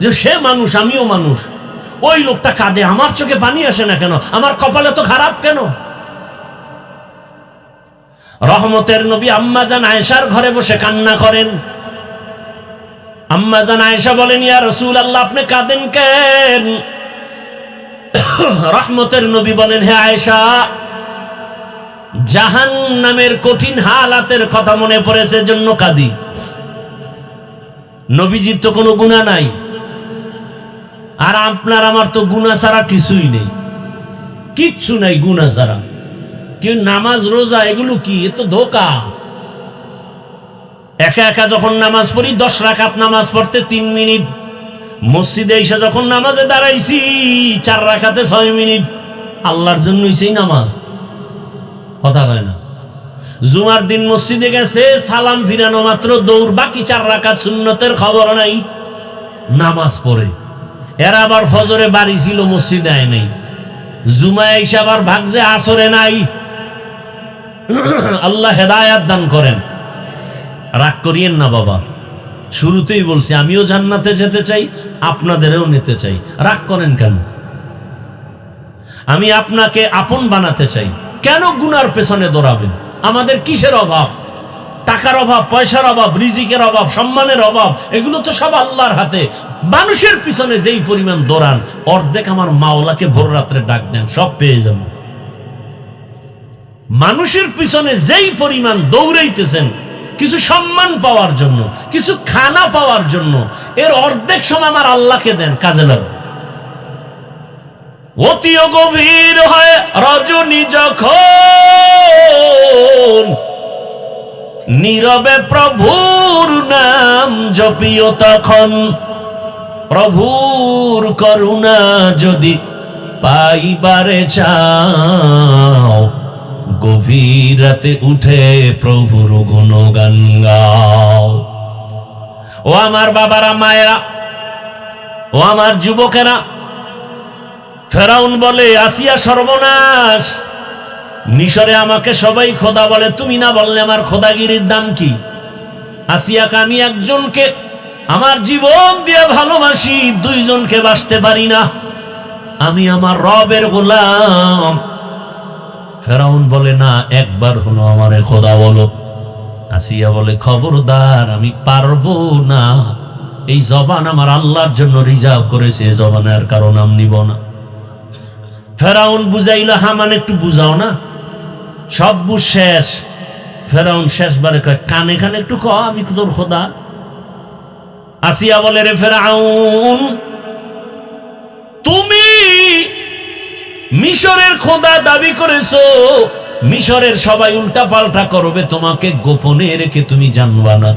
যে সে মানুষ, আমিও মানুষ, ওই লোকটা কাঁদে, আমার চোখে পানি আসে না কেন? আমার কপালে তো খারাপ কেন? রহমতের নবী আম্মা জান আয়েশার ঘরে বসে কান্না করেন। আম্মা জান আয়েশা বলেন, ইয়া রাসূলুল্লাহ, আপনি কাঁদেন কেন? রহমতের নবী বলেন, হে আয়েশা, জাহান্নামের কঠিন হালাতের কথা মনে পড়েছে, জন্য কাঁদি। নবীজির তো কোনো গুনাহ নাই, আর আপনার আমার তো গুনাহ ছাড়া কিছুই নেই, কিচ্ছু নাই গুনাহ ছাড়া। কেউ নামাজ রোজা এগুলো কি? এ তো ধোঁকা। একা একা যখন নামাজ পড়ি, 10 রাকাত নামাজ পড়তে 3 মিনিট, মসজিদে এসে যখন নামাজে দাঁড়াইছি 4 রাকাতে 6 মিনিট, আল্লাহর জন্যই সেই নামাজ। কথা হয় না। জুমার দিন মসজিদে গেছে, সালাম ফিরানো মাত্র দৌড়, বাকি 4 রাকাত সুন্নতের খবর নাই, নামাজ পড়ে। এরা আবার ফজরে বাড়ি ছিল, মসজিদে আয় নাই। জুমায় এসে আবার ভাগছে, আসরে নাই। আল্লাহ হেদায়াত দান করেন। রাগ করিয়েন না বাবা, শুরুতেই বলছি আমিও জান্নাতে যেতে চাই, আপনাদেরও নিতে চাই। রাগ করেন কেন? আমি আপনাকে আপন বানাতে চাই। কেন গুনার পেছনে দৌড়াবেন? আমাদের কিসের অভাব? টাকার অভাব, পয়সার অভাব, রিজিকের অভাব, সম্মানের অভাব, এগুলো তো সব আল্লাহর হাতে। মানুষের পিছনে যেই পরিমাণ দৌড়ান, অর্ধেক আমার মাওলাকে ভোর রাত্রে ডাক দেন, সব পেয়ে যাবেন। মানুষের পিছনে যেই পরিমাণ দৌড়াইতেছেন কিছু সম্মান পাওয়ার জন্য, কিছু খানা পাওয়ার জন্য, এর অর্ধেক সময় আমার আল্লাহকে দেন, কাজে লাগবে। অতি গভীর হয় রজনী যখন, নীরবে প্রভুর নাম জপিও তখন। প্রভুর করুণা যদি পাইবারে চাও, গভীর রাতে উঠে প্রভুর গুণগান গাও। ও আমার বাবারা, মায়েরা, ও আমার যুবকেরা, ফেরাউন বলে আসিয়া সর্বনাশ, মিশরে আমাকে সবাই খোদা বলে, তুমি না বললে আমার খোদাগিরির দাম কি? আসিয়াকে আমি একজনকে আমার জীবন দিয়ে ভালোবাসি, 2 জনকে বাসতে পারি না, আমি আমার রবের গোলাম। ফেরাউন বলে না, একবার হলো আমারে খোদা বলো। আসিয়া বলে, খবরদার, আমি পারবো না, এই জবান আমার আল্লাহর জন্য রিজার্ভ করেছে, জবানের কারো নাম নিব না। ফেরাউন বুঝাইলো, হামান একটু বুঝাও না, সব বুঝ শেষ। ফেরাউন শেষবারে কয়, কানে কানে একটু ক, আমি তোর খোদা। আসিয়া বলে, রে ফেরাউন, তুমি মিশরের খোদা দাবি করেছো, মিশরের সবাই উল্টা পাল্টা করবে, তোমাকে গোপনে রেখে তুমি জানবা না,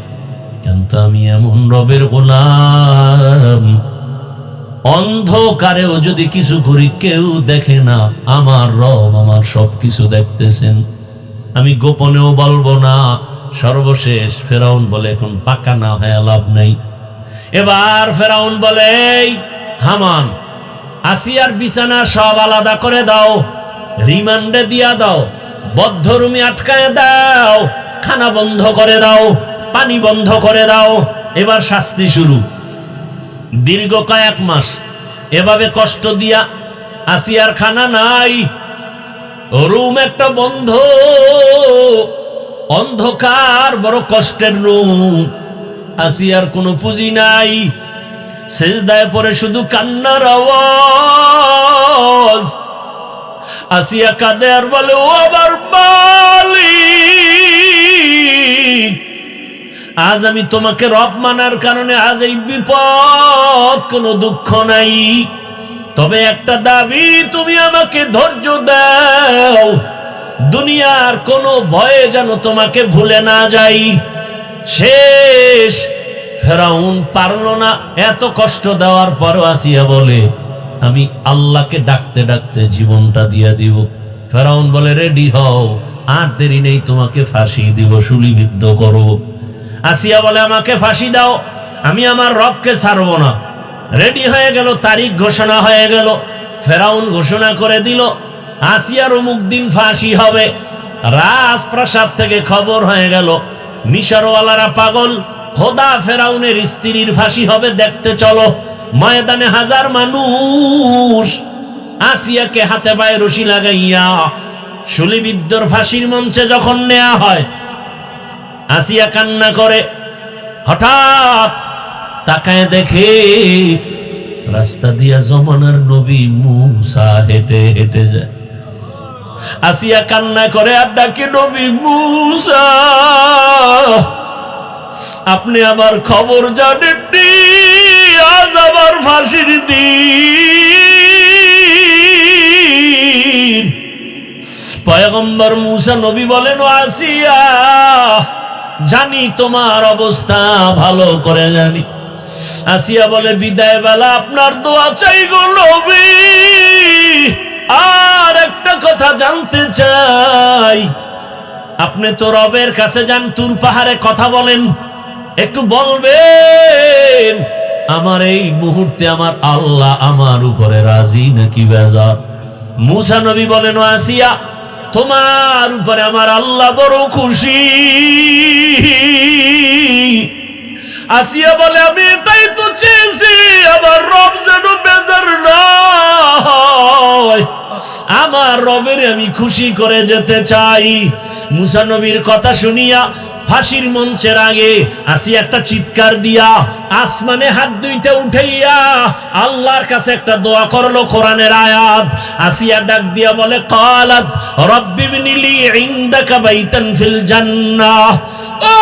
কিন্তু আমি এমন রবের গোলাম, অন্ধকারেও যদি কিছু করি কেউ দেখে না, আমার রব আমার সবকিছু দেখতেছেন, আমি গোপনেও বলবো না। সর্বশেষ ফেরাউন বলে, এখন পাকা না হয় লাভ নাই। এবার ফেরাউন বলে, এই হামান, আসিয়ার বিছানা সব আলাদা করে দাও, রিমান্ডে দিয়া দাও, বদ্ধ রুমে আটকায় দাও, খানা বন্ধ করে দাও, পানি বন্ধ করে দাও। এবার শাস্তি শুরু। দীর্ঘ কয়েক মাস এভাবে কষ্ট দিয়া আসিয়ার খানা নাই, রুম একটা বন্ধ, অন্ধকার, বড় কষ্টের রুম। আসিয়ার কোনো পুঁজি নাই, সেজদায় পড়ে শুধু কান্নার আওয়াজ। আসিয়া কাঁদে আর বলে, ও আমার মালিক, আজ আমি তোমাকে রব মানার কারণে আজ এই বিপদ, কোনো দুঃখ নাই, তবে একটা দাবি, তুমি আমাকে ধৈর্য দাও, দুনিয়ার কোনো ভয়ে যেন তোমাকে ভুলে না যাই। শেষ। ফেরাউন পারল না, এত কষ্ট দেওয়ার পরও আসিয়া বলে, আমি আল্লাহকে ডাকতে ডাকতে জীবনটা দিয়া দিব। ফেরাউন বলে, রেডি হও, আর দেরি নেই, তোমাকে ফাঁসি দিব, শুলিবিদ্ধ করো। আসিয়া বলে, আমাকে ফাঁসি দাও, আমি আমার রবকে ছাড়ব না। রেডি হয়ে গেল, তারিখ ঘোষণা হয়ে গেল। ফেরাউন ঘোষণা করে দিল, আসিয়ার অমুক দিন ফাঁসি হবে। রাজপ্রাসাদ থেকে খবর হয়ে গেল, মিশরওয়ালারা পাগল, খোদা ফেরাউনের স্ত্রীর ফাঁসি হবে, দেখতে চলো। ময়দানে হাজার মানুষ। আসিয়াকে হাতে পায়ে রশি লাগাইয়া শুলিবিদ্ধর ফাঁসির মঞ্চে যখন নেওয়া হয়, আসিয়া কান্না করে। হঠাৎ তাকায় দেখে রাস্তা দিয়া জমানার নবী মুসা হেঁটে হেঁটে যায়। আসিয়া কান্না করে আর ডাকে, নবী মুসা, আপনি আমার খবর জানেননি, আজ আমার ফাঁসির দিন। পয়গম্বর মুসা নবী বলেন, আসিয়া, জানি তোমার অবস্থা ভালো করে জানি। আসিয়া বলে, বিদায় বেলা আপনার দোয়া চাই গো নবী, আর একটা কথা জানতে চাই, আপনি তো রবের কাছে যান, তুর পাহাড়ে কথা বলেন, একটু বলবেন আমার এই মুহূর্তে আমার আল্লাহ আমার উপরে রাজি নাকি বেজার? মুসা নবী বলেন, আসিয়া, তোমার উপরে আমার আল্লাহ বড় খুশি। আসিয়া বলে, আমি এটাই তো চেয়েছি, আমার রব যেন বেজার না হয়, আমার রবের আমি খুশি করে যেতে চাই। মুসা নবীর কথা শুনিয়া ফাঁসির মঞ্চের আগে আসিয়া একটা চিৎকার দিয়া আসমানে হাত দুইটা উঠাইয়া আল্লাহর কাছে একটা দোয়া করলো, কোরআনের আয়াত। আসিয়া ডাক দিয়া বলে, ক্বালাত রব্বিবনি লি ইনদাকা বাইতান ফিল জান্নাহ। ও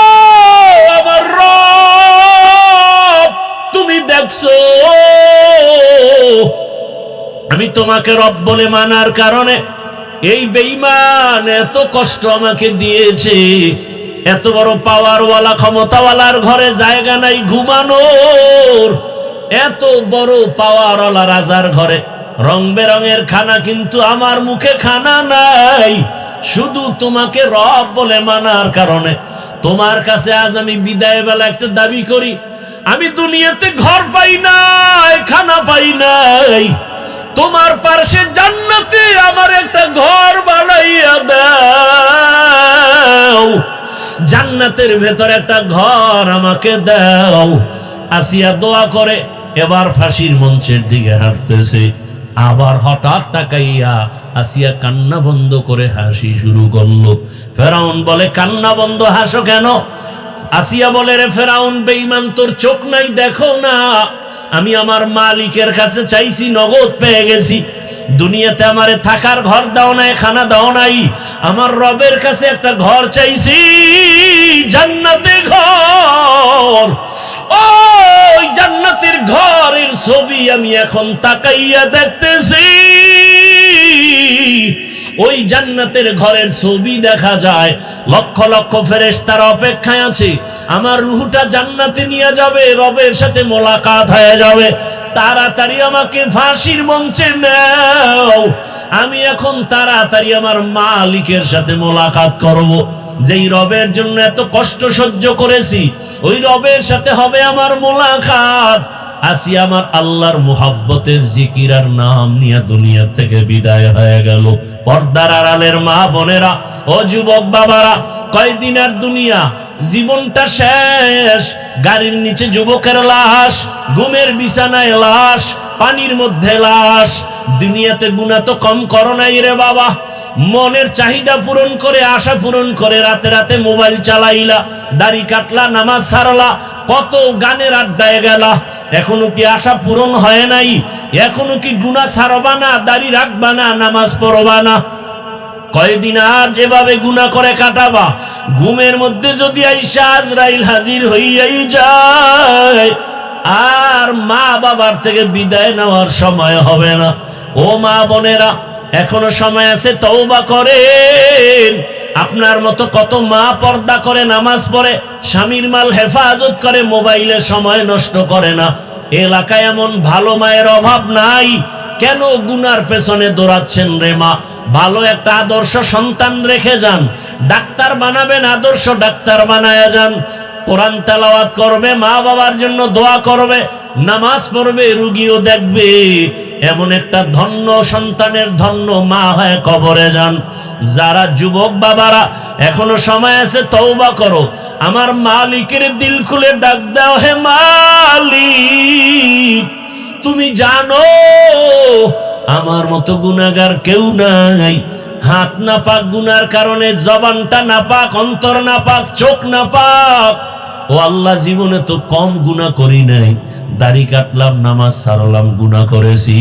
আমার রব, তুমি দেখছো আমি তোমাকে রব বলে মানার কারণে এই বেঈমান এত কষ্ট আমাকে দিয়েছে, এত বড় পাওয়ারওয়ালা ক্ষমতাওয়ালার ঘরে জায়গা নাই ঘুমানোর, এত বড় পাওয়ারওয়ালা রাজার ঘরে রং বেরঙের খানা, কিন্তু আমার মুখে খানা নাই। শুধু তোমাকে রব বলে মানার কারণে তোমার কাছে আজ আমি বিদায় বেলা একটা দাবি করি, আমি দুনিয়াতে ঘর পাই নাই, খানা পাই নাই, তোমার পাশে জান্নাতে আমার একটা ঘর বানাইয়া দাও, জান্নাতের ভেতর একটা ঘর আমাকে দাও। আসিয়া দোয়া করে এবার ফাঁসির মঞ্চের দিকে হাঁটতেছে, আবার হঠাৎ তাকাইয়া আসিয়া কান্না বন্ধ করে হাসি শুরু করলো। ফেরাউন বলে, কান্না বন্ধ, হাসো কেন? আসিয়া বলে, রে ফেরাউন বেঈমান, তোর চোখ নাই, দেখো না আমি আমার মালিকের কাছে চাইছি, নগদ পেয়ে গেছি। দুনিয়াতে আমারে থাকার ঘর দাও নাই, খানা দাও নাই, আমার রবের কাছে একটা ঘর চাইছি, জান্নাতে ঘর। ওই জান্নাতের ঘরের ছবি আমি এখন তাকাইয়া দেখতেছি। ওই জান্নাতের ঘরের ছবি দেখা যায়, লক্ষ লক্ষ ফেরেশতারা অপেক্ষায় আছে, আমার রূহটা জান্নাতে নিয়ে যাবে, রবের সাথে মোলাকাত হয়ে যাবে। তাড়াতাড়ি আমাকে ফাঁসির মঞ্চে নাও, আমি এখন তাড়াতাড়ি আমার মালিকের সাথে মোলাকাত করব। যেই রবের জন্য এত কষ্ট সহ্য করেছি, ওই রবের সাথে হবে আমার মোলাকাত। আসি আমার আল্লাহর মুহাব্বতের জিকির আর নাম নিয়ে দুনিয়া থেকে বিদায় হয়ে গেল। পর্দার আড়ালের মা বোনেরা, ও যুবক বাবারা, কয়দিনের দুনিয়া, জীবনটা শেষ। গাড়ির নিচে যুবকের লাশ, ঘুমের বিছানায় লাশ, পানির মধ্যে লাশ। দুনিয়াতে গুনাহ তো কম করো নাই রে বাবা। মনের চাহিদা পূরণ করে, আশা পূরণ করে রাতে রাতে মোবাইল চালাইলা, দাড়ি কাটলা, নামাজ ছাড়লা, কত গানের আড্ডায় গেলা। এখনো কি আশা পূরণ হয় নাই? এখনো কি গুনাহ ছাড়বা না, দাড়ি রাখবা না, নামাজ পড়বা না? কয়দিন আর যেভাবে গুনাহ করে কাটাবা? ঘুমের মধ্যে যদি আইসা আজরাইল হাজির হইয়াই যায়, আর মা বাবার থেকে বিদায় নেওয়ার সময় হবে না। ও মা বোনেরা, এখনো সময় আছে, তওবা করেন। আপনার মতো কত মা পর্দা করে, নামাজ পড়ে, স্বামীর মাল হেফাজত করে, মোবাইলে সময় নষ্ট করে না। এলাকায় এমন ভালো মায়ের অভাব নাই, কেন গুনার পেছনে দৌড়াচ্ছেন রে মা? ভালো একটা আদর্শ সন্তান রেখে যান, ডাক্তার বানাবেন, আদর্শ ডাক্তার বানায়া যান। কোরআন তেলাওয়াত করবে, মা বাবার জন্য দোয়া করবে, নামাজ পড়বে, রুগীও দেখবে। এমন একটা ধন্য সন্তানের ধন্য মা হয়ে কবরে যান। যারা যুবক বাবারা এখনো সময় আছে, তওবা করো, আমার মালিকের দিল খুলে ডাক দাও, হে মালিক, তুমি জানো আমার মতো গুনাহগার কেউ নাই। হাত না পাক গুনার কারণে, জবানটা না পাক, অন্তর না পাক, চোখ না পাক। ও আল্লাহ, জীবনে তো কম গুনাহ করি নাই, দাড়ি কাটলাম, নামাজ ছাড়লাম, গুনাহ করেছি।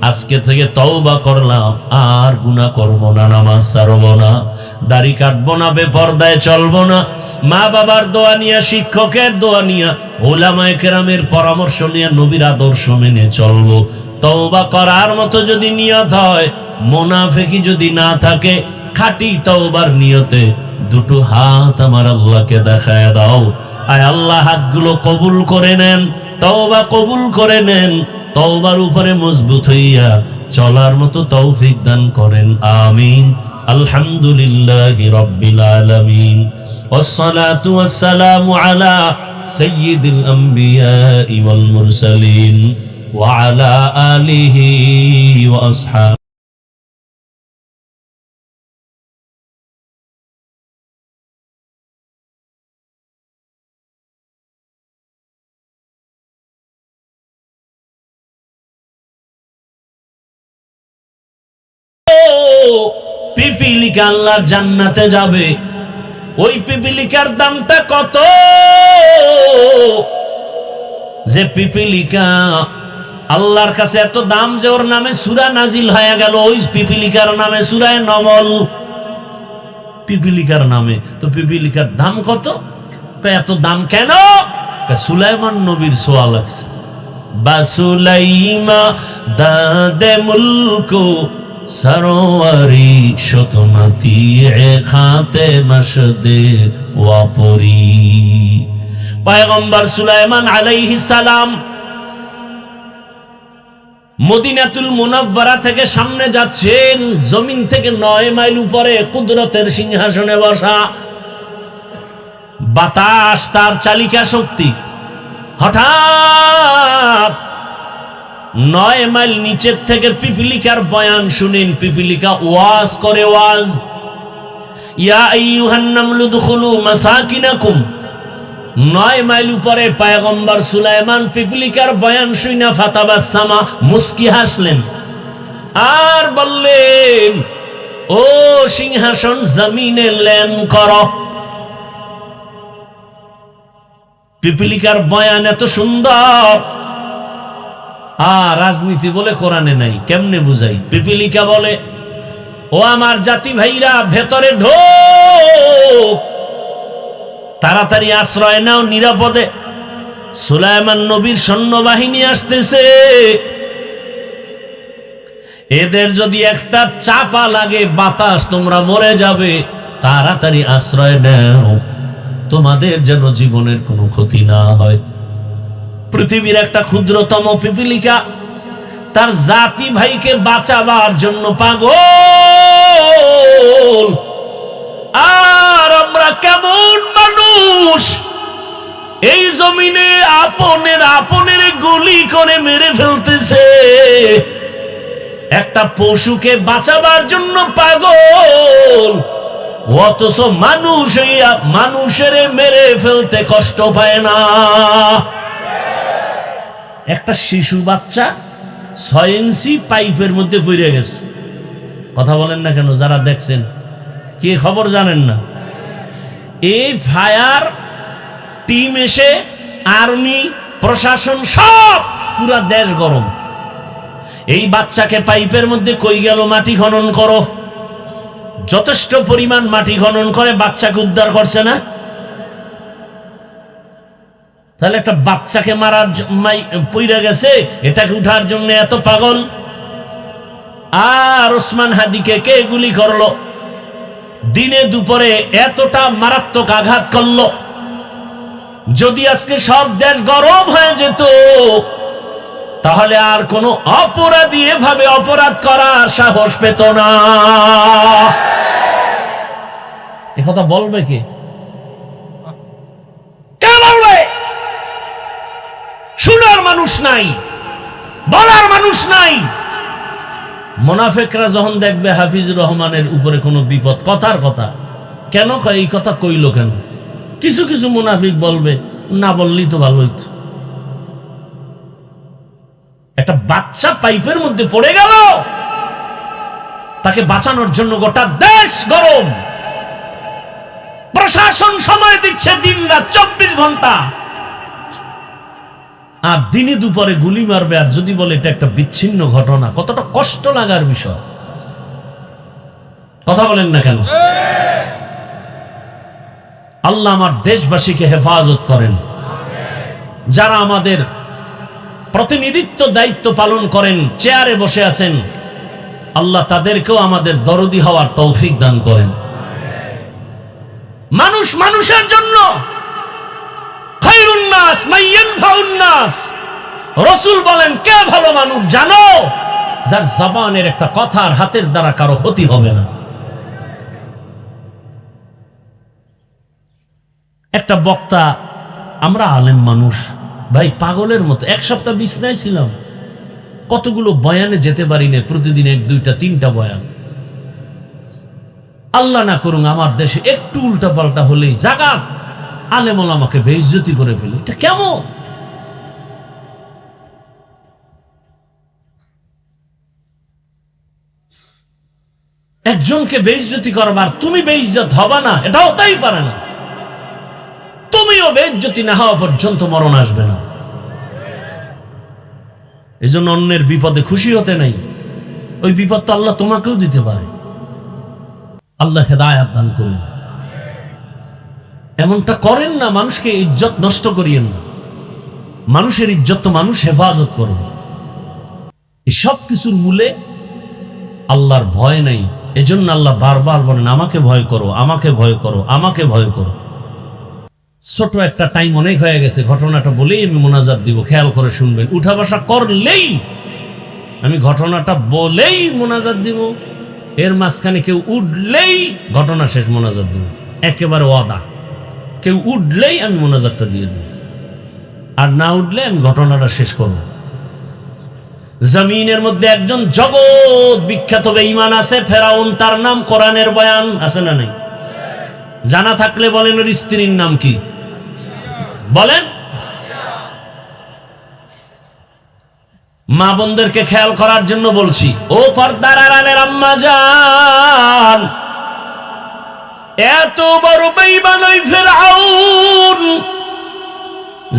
আজকে থেকে তওবা করলাম, আর গুনাহ করব না, নামাজ ছাড়ব না, দাড়ি কাটবো না, বেপরদায় চলবো না। মা বাবার দোয়া নিয়ে, শিক্ষকের দোয়া নিয়ে, উলামায়ে কেরামের পরামর্শ নিয়ে, নবীর আদর্শ মেনে চলবো। তওবা করার মতো যদি নিয়ত হয়, মুনাফিকি যদি না থাকে, খাঁটি তওবার নিয়তে দুটো হাত আমার আল্লাহকে দেখায় দাও। আয় আল্লাহ, হাতগুলো কবুল করে নেন, তওবা কবুল করে নেন, তওবার উপরে মজবুত হইয়া চলার মতো তৌফিক দান করেন। আমিন। আলহামদুলিল্লাহি রাব্বিল আলামিন, ওয়াসসালাতু ওয়াসসালামু আলা সাইয়্যিদিল আমবিয়াই ওয়াল মুরসালিন ওয়া আলা আলিহি ওয়া আসহাবিহি। পিপিলিকা আল্লাহর জান্নাতে যাবে, ওই পিপিলিকার দামটা কত? যে পিপিলিকা আল্লাহর কাছে এত দাম যে ওর নামে সূরা নাজিল হয়ে গেল, ওই পিপিলিকার নামে সূরায়ে নমল। পিপিলিকার নামে তো পিপিলিকার দাম কত? এত দাম কেন? সুলাইমান নবীর সোয়া লাগছে, বাসুলাইমা দাদে মুলকো সরোয়ারি শতমতি খাতে মশদে ওয়াপরি। পয়গম্বর সুলাইমান আলাইহিস সালাম মদিনাতুল মুনাওয়ারা থেকে সামনে যাচ্ছেন, জমিন থেকে 9 মাইল উপরে কুদরতের সিংহাসনে বসা। বাতাস তার চালিকা শক্তি। হঠাৎ 9 মাইল নিচের থেকে পিপিলিকার বয়ান শুনেন। পিপিলিকা ওয়াজ করে, ওয়াজ, ইয়া আইয়ুহান নামলু দুখুলু মাসাকিনাকুম। 9 মাইল উপরে পয়গম্বর সুলাইমান পিপিলিকার বয়ান শুনে ফাতাবাসসামা, মুস্কি হাসলেন। আর বললেন, ও সিংহাসন জমিনে ল্যান কর। পিপিলিকার বয়ান এত সুন্দর, আর রাজনীতি বলে কোরআনে নাই। কেমনে বুঝাই? পিপিলিকা বলে, ও আমার জাতি ভাইরা, ভেতরে ঢোক, তাড়াতাড়ি আশ্রয় নাও নিরাপদে। সুলাইমান নবীর সৈন্যবাহিনী আসতেছে, এদের যদি একটা চাপা লাগে বাতাস, তোমরা মরে যাবে। তাড়াতাড়ি আশ্রয় নাও, তোমাদের যেন জীবনের কোনো ক্ষতি না হয়। পৃথিবীর একটা ক্ষুদ্রতম পিপিলিকা তার জাতি ভাইকে বাঁচাবার জন্য পাগল। আর আমরা কেমন মানুষ, এই জমিনে আপনের গুলি করে মেরে ফেলতেছে, একটা পশুকে বাঁচাবার জন্য পাগল, অথচ মানুষের মেরে ফেলতে কষ্ট পায় না। একটা শিশু বাচ্চা 6 ইঞ্চি পাইপের মধ্যে পড়ে গেছে। কথা বলেন না কেন? যারা দেখছেন, কে খবর জানেন না? এই ফায়ার টিম এসে, আর্মি, প্রশাসন, সব পুরা দেশ গরম। এই বাচ্চাকে পাইপের মধ্যে কই গেল, মাটি খনন করো। যথেষ্ট পরিমাণ মাটি খনন করে বাচ্চাকে উদ্ধার করছে না? তাহলে একটা বাচ্চাকে মারার পইরা গেছে, এটাকে উঠার জন্য এত পাগল। আর ওসমান হাদিকে কে গুলি করলো? দিনে দুপুরে এতটা মারাত্মক আঘাত করলো, যদি আজকে সব দেশ গরম হয়ে যেত, তাহলে আর কোনো অপরাধী এভাবে অপরাধ করার সাহস পেত না। একথা বলবে কে? কে বলবে? শোনার মানুষ নাই, বলার মানুষ নাই। মুনাফিকরা যখন দেখবে হাফিজুর রহমানের উপরে কোনো বিপদ, কথার কথা, কেন কয় এই কথা কইল কেন? কিছু কিছু মুনাফিক বলবে, না বললেই তো ভালো হইতো। একটা বাচ্চা পাইপের মধ্যে পড়ে গেল, তাকে বাঁচানোর জন্য গোটা দেশ গরম, প্রশাসন সময় দিচ্ছে দিন রাত 24 ঘন্টা, আর দিনে দুপুরে গুলি মারবে। আর যদি বলে এটা একটা বিচ্ছিন্ন ঘটনা, কতটা কষ্ট লাগার বিষয়। কথা বলেন না কেন? আল্লাহ আমার দেশবাসীকে হেফাজত করেন। যারা আমাদের প্রতিনিধিত্ব দায়িত্ব পালন করেন, চেয়ারে বসে আছেন, আল্লাহ তাদেরকেও আমাদের দরদি হওয়ার তৌফিক দান করেন। মানুষ মানুষের জন্য, খায়রুন নাস মাইয়ানফাউন নাস। রাসূল বলেন, কে ভালো মানুষ জানো? যার জবানের একটা কথার হাতের দ্বারা কারো ক্ষতি হবে না। একটা বক্তা, আমরা আলেম মানুষ ভাই, পাগলের মতো 1 সপ্তাহ বিছনায় ছিলাম, কতগুলো বয়ানে যেতে পারি না, প্রতিদিন 1, 2, 3টা বয়ান। আল্লাহ না করুন আমার দেশে একটু উল্টা পাল্টা হলেই জাগাত আলেম ওলামাকে বেইজ্জতি করে ফেলে। এটা কেমন? একজনকে বেইজ্জতি করবার, তুমি বেইজ্জত হবা না, এটা হতেই পারে না। তুমিও বেইজ্জতি না হওয়া পর্যন্ত মরণ আসবে না। এজন্য অন্যের বিপদে খুশি হতে নাই। ওই বিপদ তো আল্লাহ তোমাকেও দিতে পারে। আল্লাহ হেদায়েত দান করুন। এমনটা করেন না, মানুষকে ইজ্জত নষ্ট করিয়েন না। মানুষের ইজ্জত তো মানুষ হেফাজত করুন। এই সব কিছুর মূলে আল্লাহর ভয় নাই। এজন্য আল্লাহ বারবার বলেন, আমাকে ভয় করো, আমাকে ভয় করো, আমাকে ভয় করো। ছোট একটা টাইম অনেক হয়ে গেছে, ঘটনাটা বলেই আমি মোনাজাত দিব, খেয়াল করে শুনবেন। উঠা বসা করলেই আমি ঘটনাটা বলেই মোনাজাত দিব, এর মাঝখানে কেউ উঠলেই ঘটনা শেষ, মোনাজাত দিব, একেবারে ওয়াদা। কেউ উঠলেই আমি মোনাজাতটা দিয়ে দেব, আর না উঠলে আমি ঘটনাটা শেষ করব। জমিনের মধ্যে একজন জগৎ বিখ্যাত বেঈমান আছে, ফেরাউন, তার নাম কোরআনের বয়ান আছে না নাই? জানা থাকলে বলেন, ওর স্ত্রীর নাম কি বলেন? মা বোনদেরকে খেয়াল করার জন্য বলছি, ও পর্দার আড়ালের আম্মা জান, এত বড় বেঈমান ওই ফিরআউন,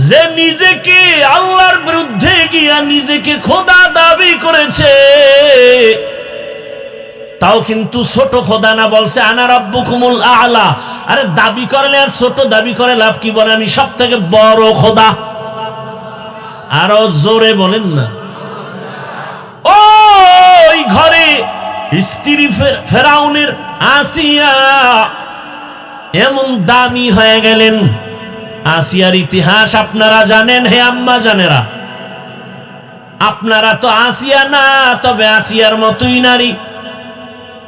যে নিজেকে আল্লাহর বিরুদ্ধে গিয়া নিজেকে খোদা দাবি করেছে, তাও কিন্তু ছোট খোদা না, বলছে আনা রাব্বুকুমুল আ'লা। আরে দাবি করলে আর ছোট দাবি করে লাভ কি? বলে আমি সব থেকে বড় খোদা। আরো জোরে বলেন না। ওই ঘরে স্ত্রী ফেরাউনের আসিয়া এমন দামি হয়ে গেলেন। আসিয়ার ইতিহাস আপনারা জানেন হে আম্মা জানেরা। আপনারা তো আসিয়া না, তবে আসিয়ার মতোই নারী।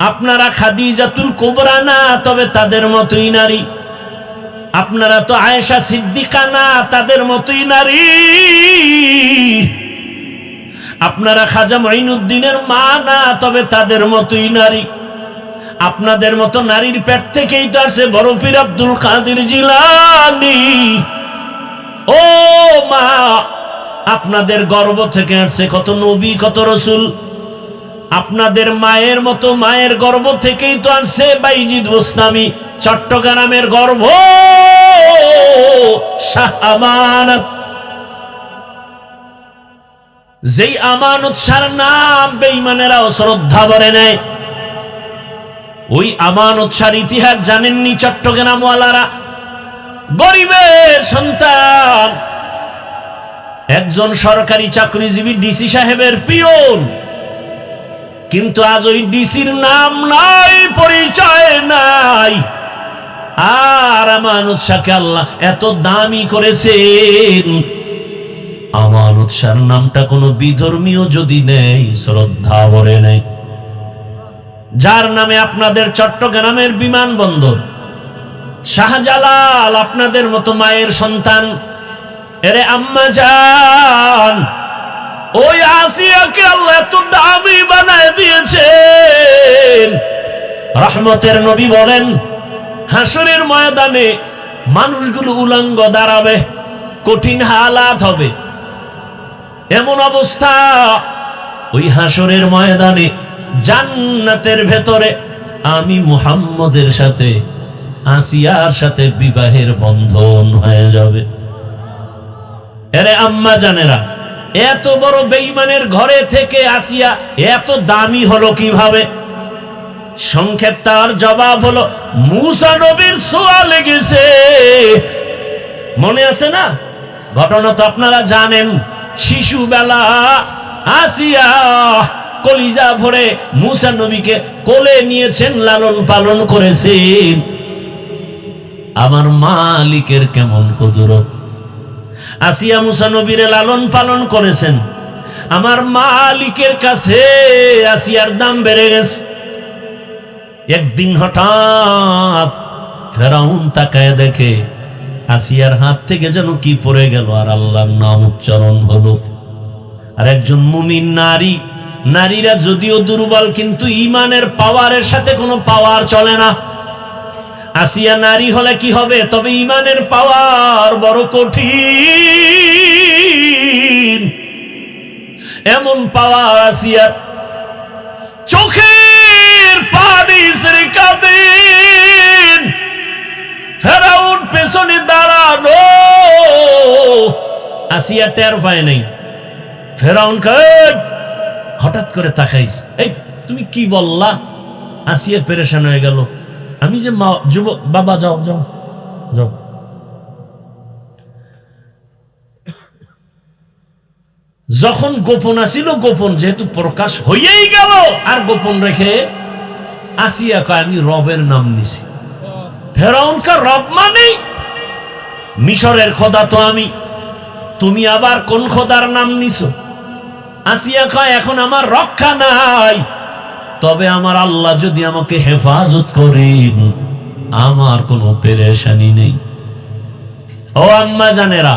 আপনারা খাদিজাতুল কুবরা না, তবে তাদের মতোই নারী। আপনারা তো আয়েশা সিদ্দিকা না, তাদের মতোই নারী। আপনারা খাজা মুঈনুদ্দিনের মা না, তবে তাদের মতোই নারী। আপনাদের মতো নারীর পেট থেকেই তো আসে বড় পীর আব্দুল কাদের জিলানী। ও মা, আপনাদের গর্ভ থেকে আসছে কত নবী, কত রসুল। আপনাদের মায়ের মতো মায়ের গর্ভ থেকেই তো আসছে বাইজিদ বোস্তামি, চট্টগ্রামের গর্ভ শাহ আমানত। যেই আমানত সার নাম বেঈমানেরাও শ্রদ্ধা করে নেয়। ওই আমানত সার ইতিহাস জানেননি চট্টগ্রামওয়ালারা? গরিবের সন্তান, একজন সরকারি চাকরিজীবী ডিসি সাহেবের পিয়ন, কিন্তু আজ ওই ডিসির নাম নাই, পরিচয় নাই। আর আমানত শাহকে আল্লাহ এত দামি করেছেন, আমানত শাহর নামটা কোনো বিধর্মীয় যদি নেই, শ্রদ্ধা ভরে নেই। যার নামে আপনাদের চট্টগ্রামের বিমানবন্দর, শাহজালাল আপনাদের মতো মায়ের সন্তান। এরে আম্মা জান, ওই আসিয়াকে আল্লাহ এত দামি বানায় দিয়েছেন। রহমতের নবী বলেন, হাসরের ময়দানে মানুষগুলো উলঙ্গ দাঁড়াবে, কঠিন হালাত হবে। এমন অবস্থা, ওই হাসরের ময়দানে জান্নাতের ভেতরে আমি মুহাম্মদের সাথে আসিয়ার সাথে বিবাহের বন্ধন হয়ে যাবে। এরে আম্মা জানেরা, এত বড় বেঈমানের ঘরে থেকে আসিয়া এত দামি হলো কিভাবে? সংক্ষেপ তার জবাব হলো, মুসা নবীর ছোঁয়া লেগেছে। মনে আছে না ঘটনা? তো আপনারা জানেন। শিশুবেলা আসিয়া কলিজা ভরে মুসা নবীকে কোলে নিয়েছেন, লালন পালন করেছেন। আমার মালিকের কেমন কুদরত! আসিয়া মুসা নবীরে লালন পালন করেছেন। আমার মালিকের কাছে আসিয়ার দাম বেড়ে গেছে। একদিন হঠাৎ ফেরাউন তাকায় দেখে আসিয়ার হাত থেকে যেন কি পড়ে গেল, আর আল্লাহর নাম উচ্চারণ হলো। আর একজন মুমিন নারী, নারীরা যদিও দুর্বল, কিন্তু ঈমানের পাওয়ারের সাথে কোনো পাওয়ার চলে না। আসিয়া নারী হলে কি হবে, তবে ঈমানের পাওয়ার বড় কঠিন। এমন পাওয়ার আসিয়ার, চোখের পানি ছেড়ে কাঁদেন। ফেরাউন পেছনে দাঁড়ানো, আসিয়া টের পায় নাই। ফেরাউন হঠাৎ করে তাকাইস, এই তুমি কি বললা? আসিয়া পেরেশান হয়ে গেল। আমি যে যুবক, বাবা যাও যাও যাও। যখন গোপন আসিল, গোপন যেহেতু প্রকাশ হইয়াই গেল, আর গোপন রেখে আসিয়া কয় আমি রবের নাম নিছি। ফেরাউন কা রব মানে মিশরের খোদা তো আমি, তুমি আবার কোন খোদার নাম নিছো? আসিয়া কয় এখন আমার রক্ষা নাই, তবে আমার আল্লাহ যদি আমাকে হেফাজত করেন, আমার কোনো পেরেশানি নেই। ও আম্মা জানেরা,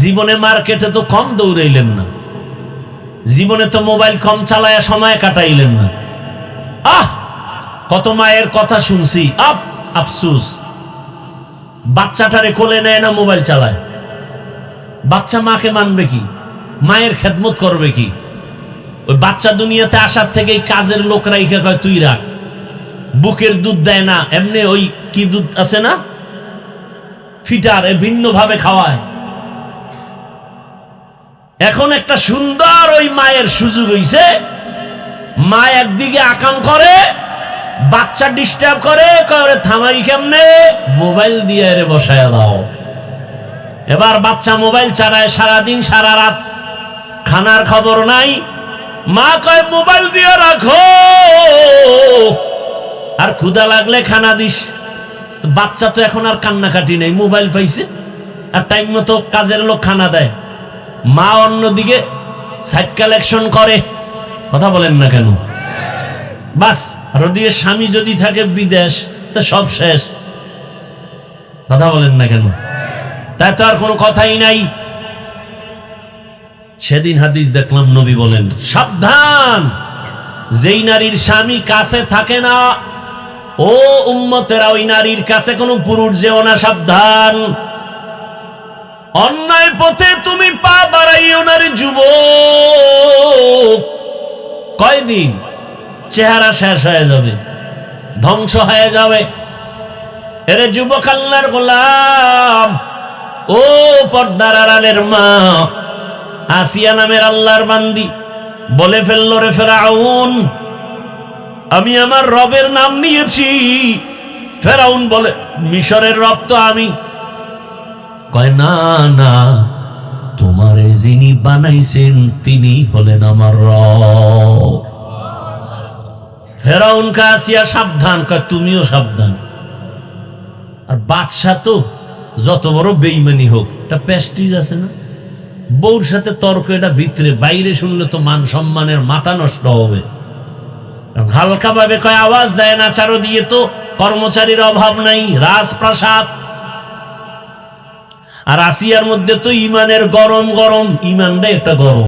জীবনে মার্কেটে তো কম দৌড়াইলেন না, জীবনে তো মোবাইল কম চালায়া সময় কাটাইলেন না। কত মায়ের কথা শুনছি, আফসুস, বাচ্চাটারে কোলে নেয় না, মোবাইল চালায়। বাচ্চা মাকে মানবে কি? মায়ের খেদমত করবে কি? ওই বাচ্চা দুনিয়াতে আসার থেকে কাজের লোক রাইখে কয় তুই রাখ, বুকের দুধ দেয় না, এমনি ওই কি দুধ আছে না ফিটার, ভিন্ন ভাবে খাওয়ায়। এখন একটা সুন্দর ওই মায়ের সুযোগ হইছে, মা একদিকে আকাম করে, বাচ্চা ডিস্টার্ব করে, কয় থামাই কেমনে, মোবাইল দিয়ে রে বসায় দাও। এবার বাচ্চা মোবাইল চালায় সারাদিন সারা রাত, খানার খবর নাই। মা কয় মোবাইল দিয়ে রাখো, আর ক্ষুধা লাগলে খানা দিস। বাচ্চা তো এখন আর কান্নাকাটি নেই, মোবাইল পাইছে আর টাইম মতো কাজের লোক খানা দেয়। মা অন্যদিকে সাইড কালেকশন করে, কথা বলেন না কেন? বাস, আর ওদিকে স্বামী যদি থাকে বিদেশ, তো সব শেষ, কথা বলেন না কেন? তাই তো আর কোনো কথাই নাই। সেদিন হাদিস দেখলাম, নবী বলেন সাবধান, যেই নারীর স্বামী কাছে থাকে না, ও উম্মতেরা, ওই নারীর কাছে কোনো পুরুষ যেও না, সাবধান। অন্যায় পথে তুমি পা বাড়াইও না রে যুবক, কয়দিন চেহারা শেষ হয়ে যাবে, ধ্বংস হয়ে যাবে। এরে যুবক, আল্লাহর গোলাম, ও পর্দার আড়ালের মা, আসিয়া নামের আল্লাহর বান্দি বলে ফেললো, রে ফেরাউন, আমি আমার রবের নাম নিয়েছি। ফেরাউন বলে, মিশরের রব তো আমি। কয় না না, তোমারে যিনি বানাইছেন তিনি হলেন আমার রব। ফেরাউন কা আসিয়া সাবধান, কয় তুমিও সাবধান। আর বাদশা তো যত বড় বেঈমানি হোক, এটা প্রেস্টিজ আছে না, বউর সাথে তর্ক, এটা ভিতরে, বাইরে শুনলে তো মান সম্মানের মাথা নষ্ট হবে। হালকা ভাবে কয়, আওয়াজ দেয় না, চারো দিয়ে তো কর্মচারীর অভাব নাই, রাজপ্রাসাদ। আর আসিয়ার মধ্যে তো ইমানের গরম গরম, ইমানটা একটা গরম।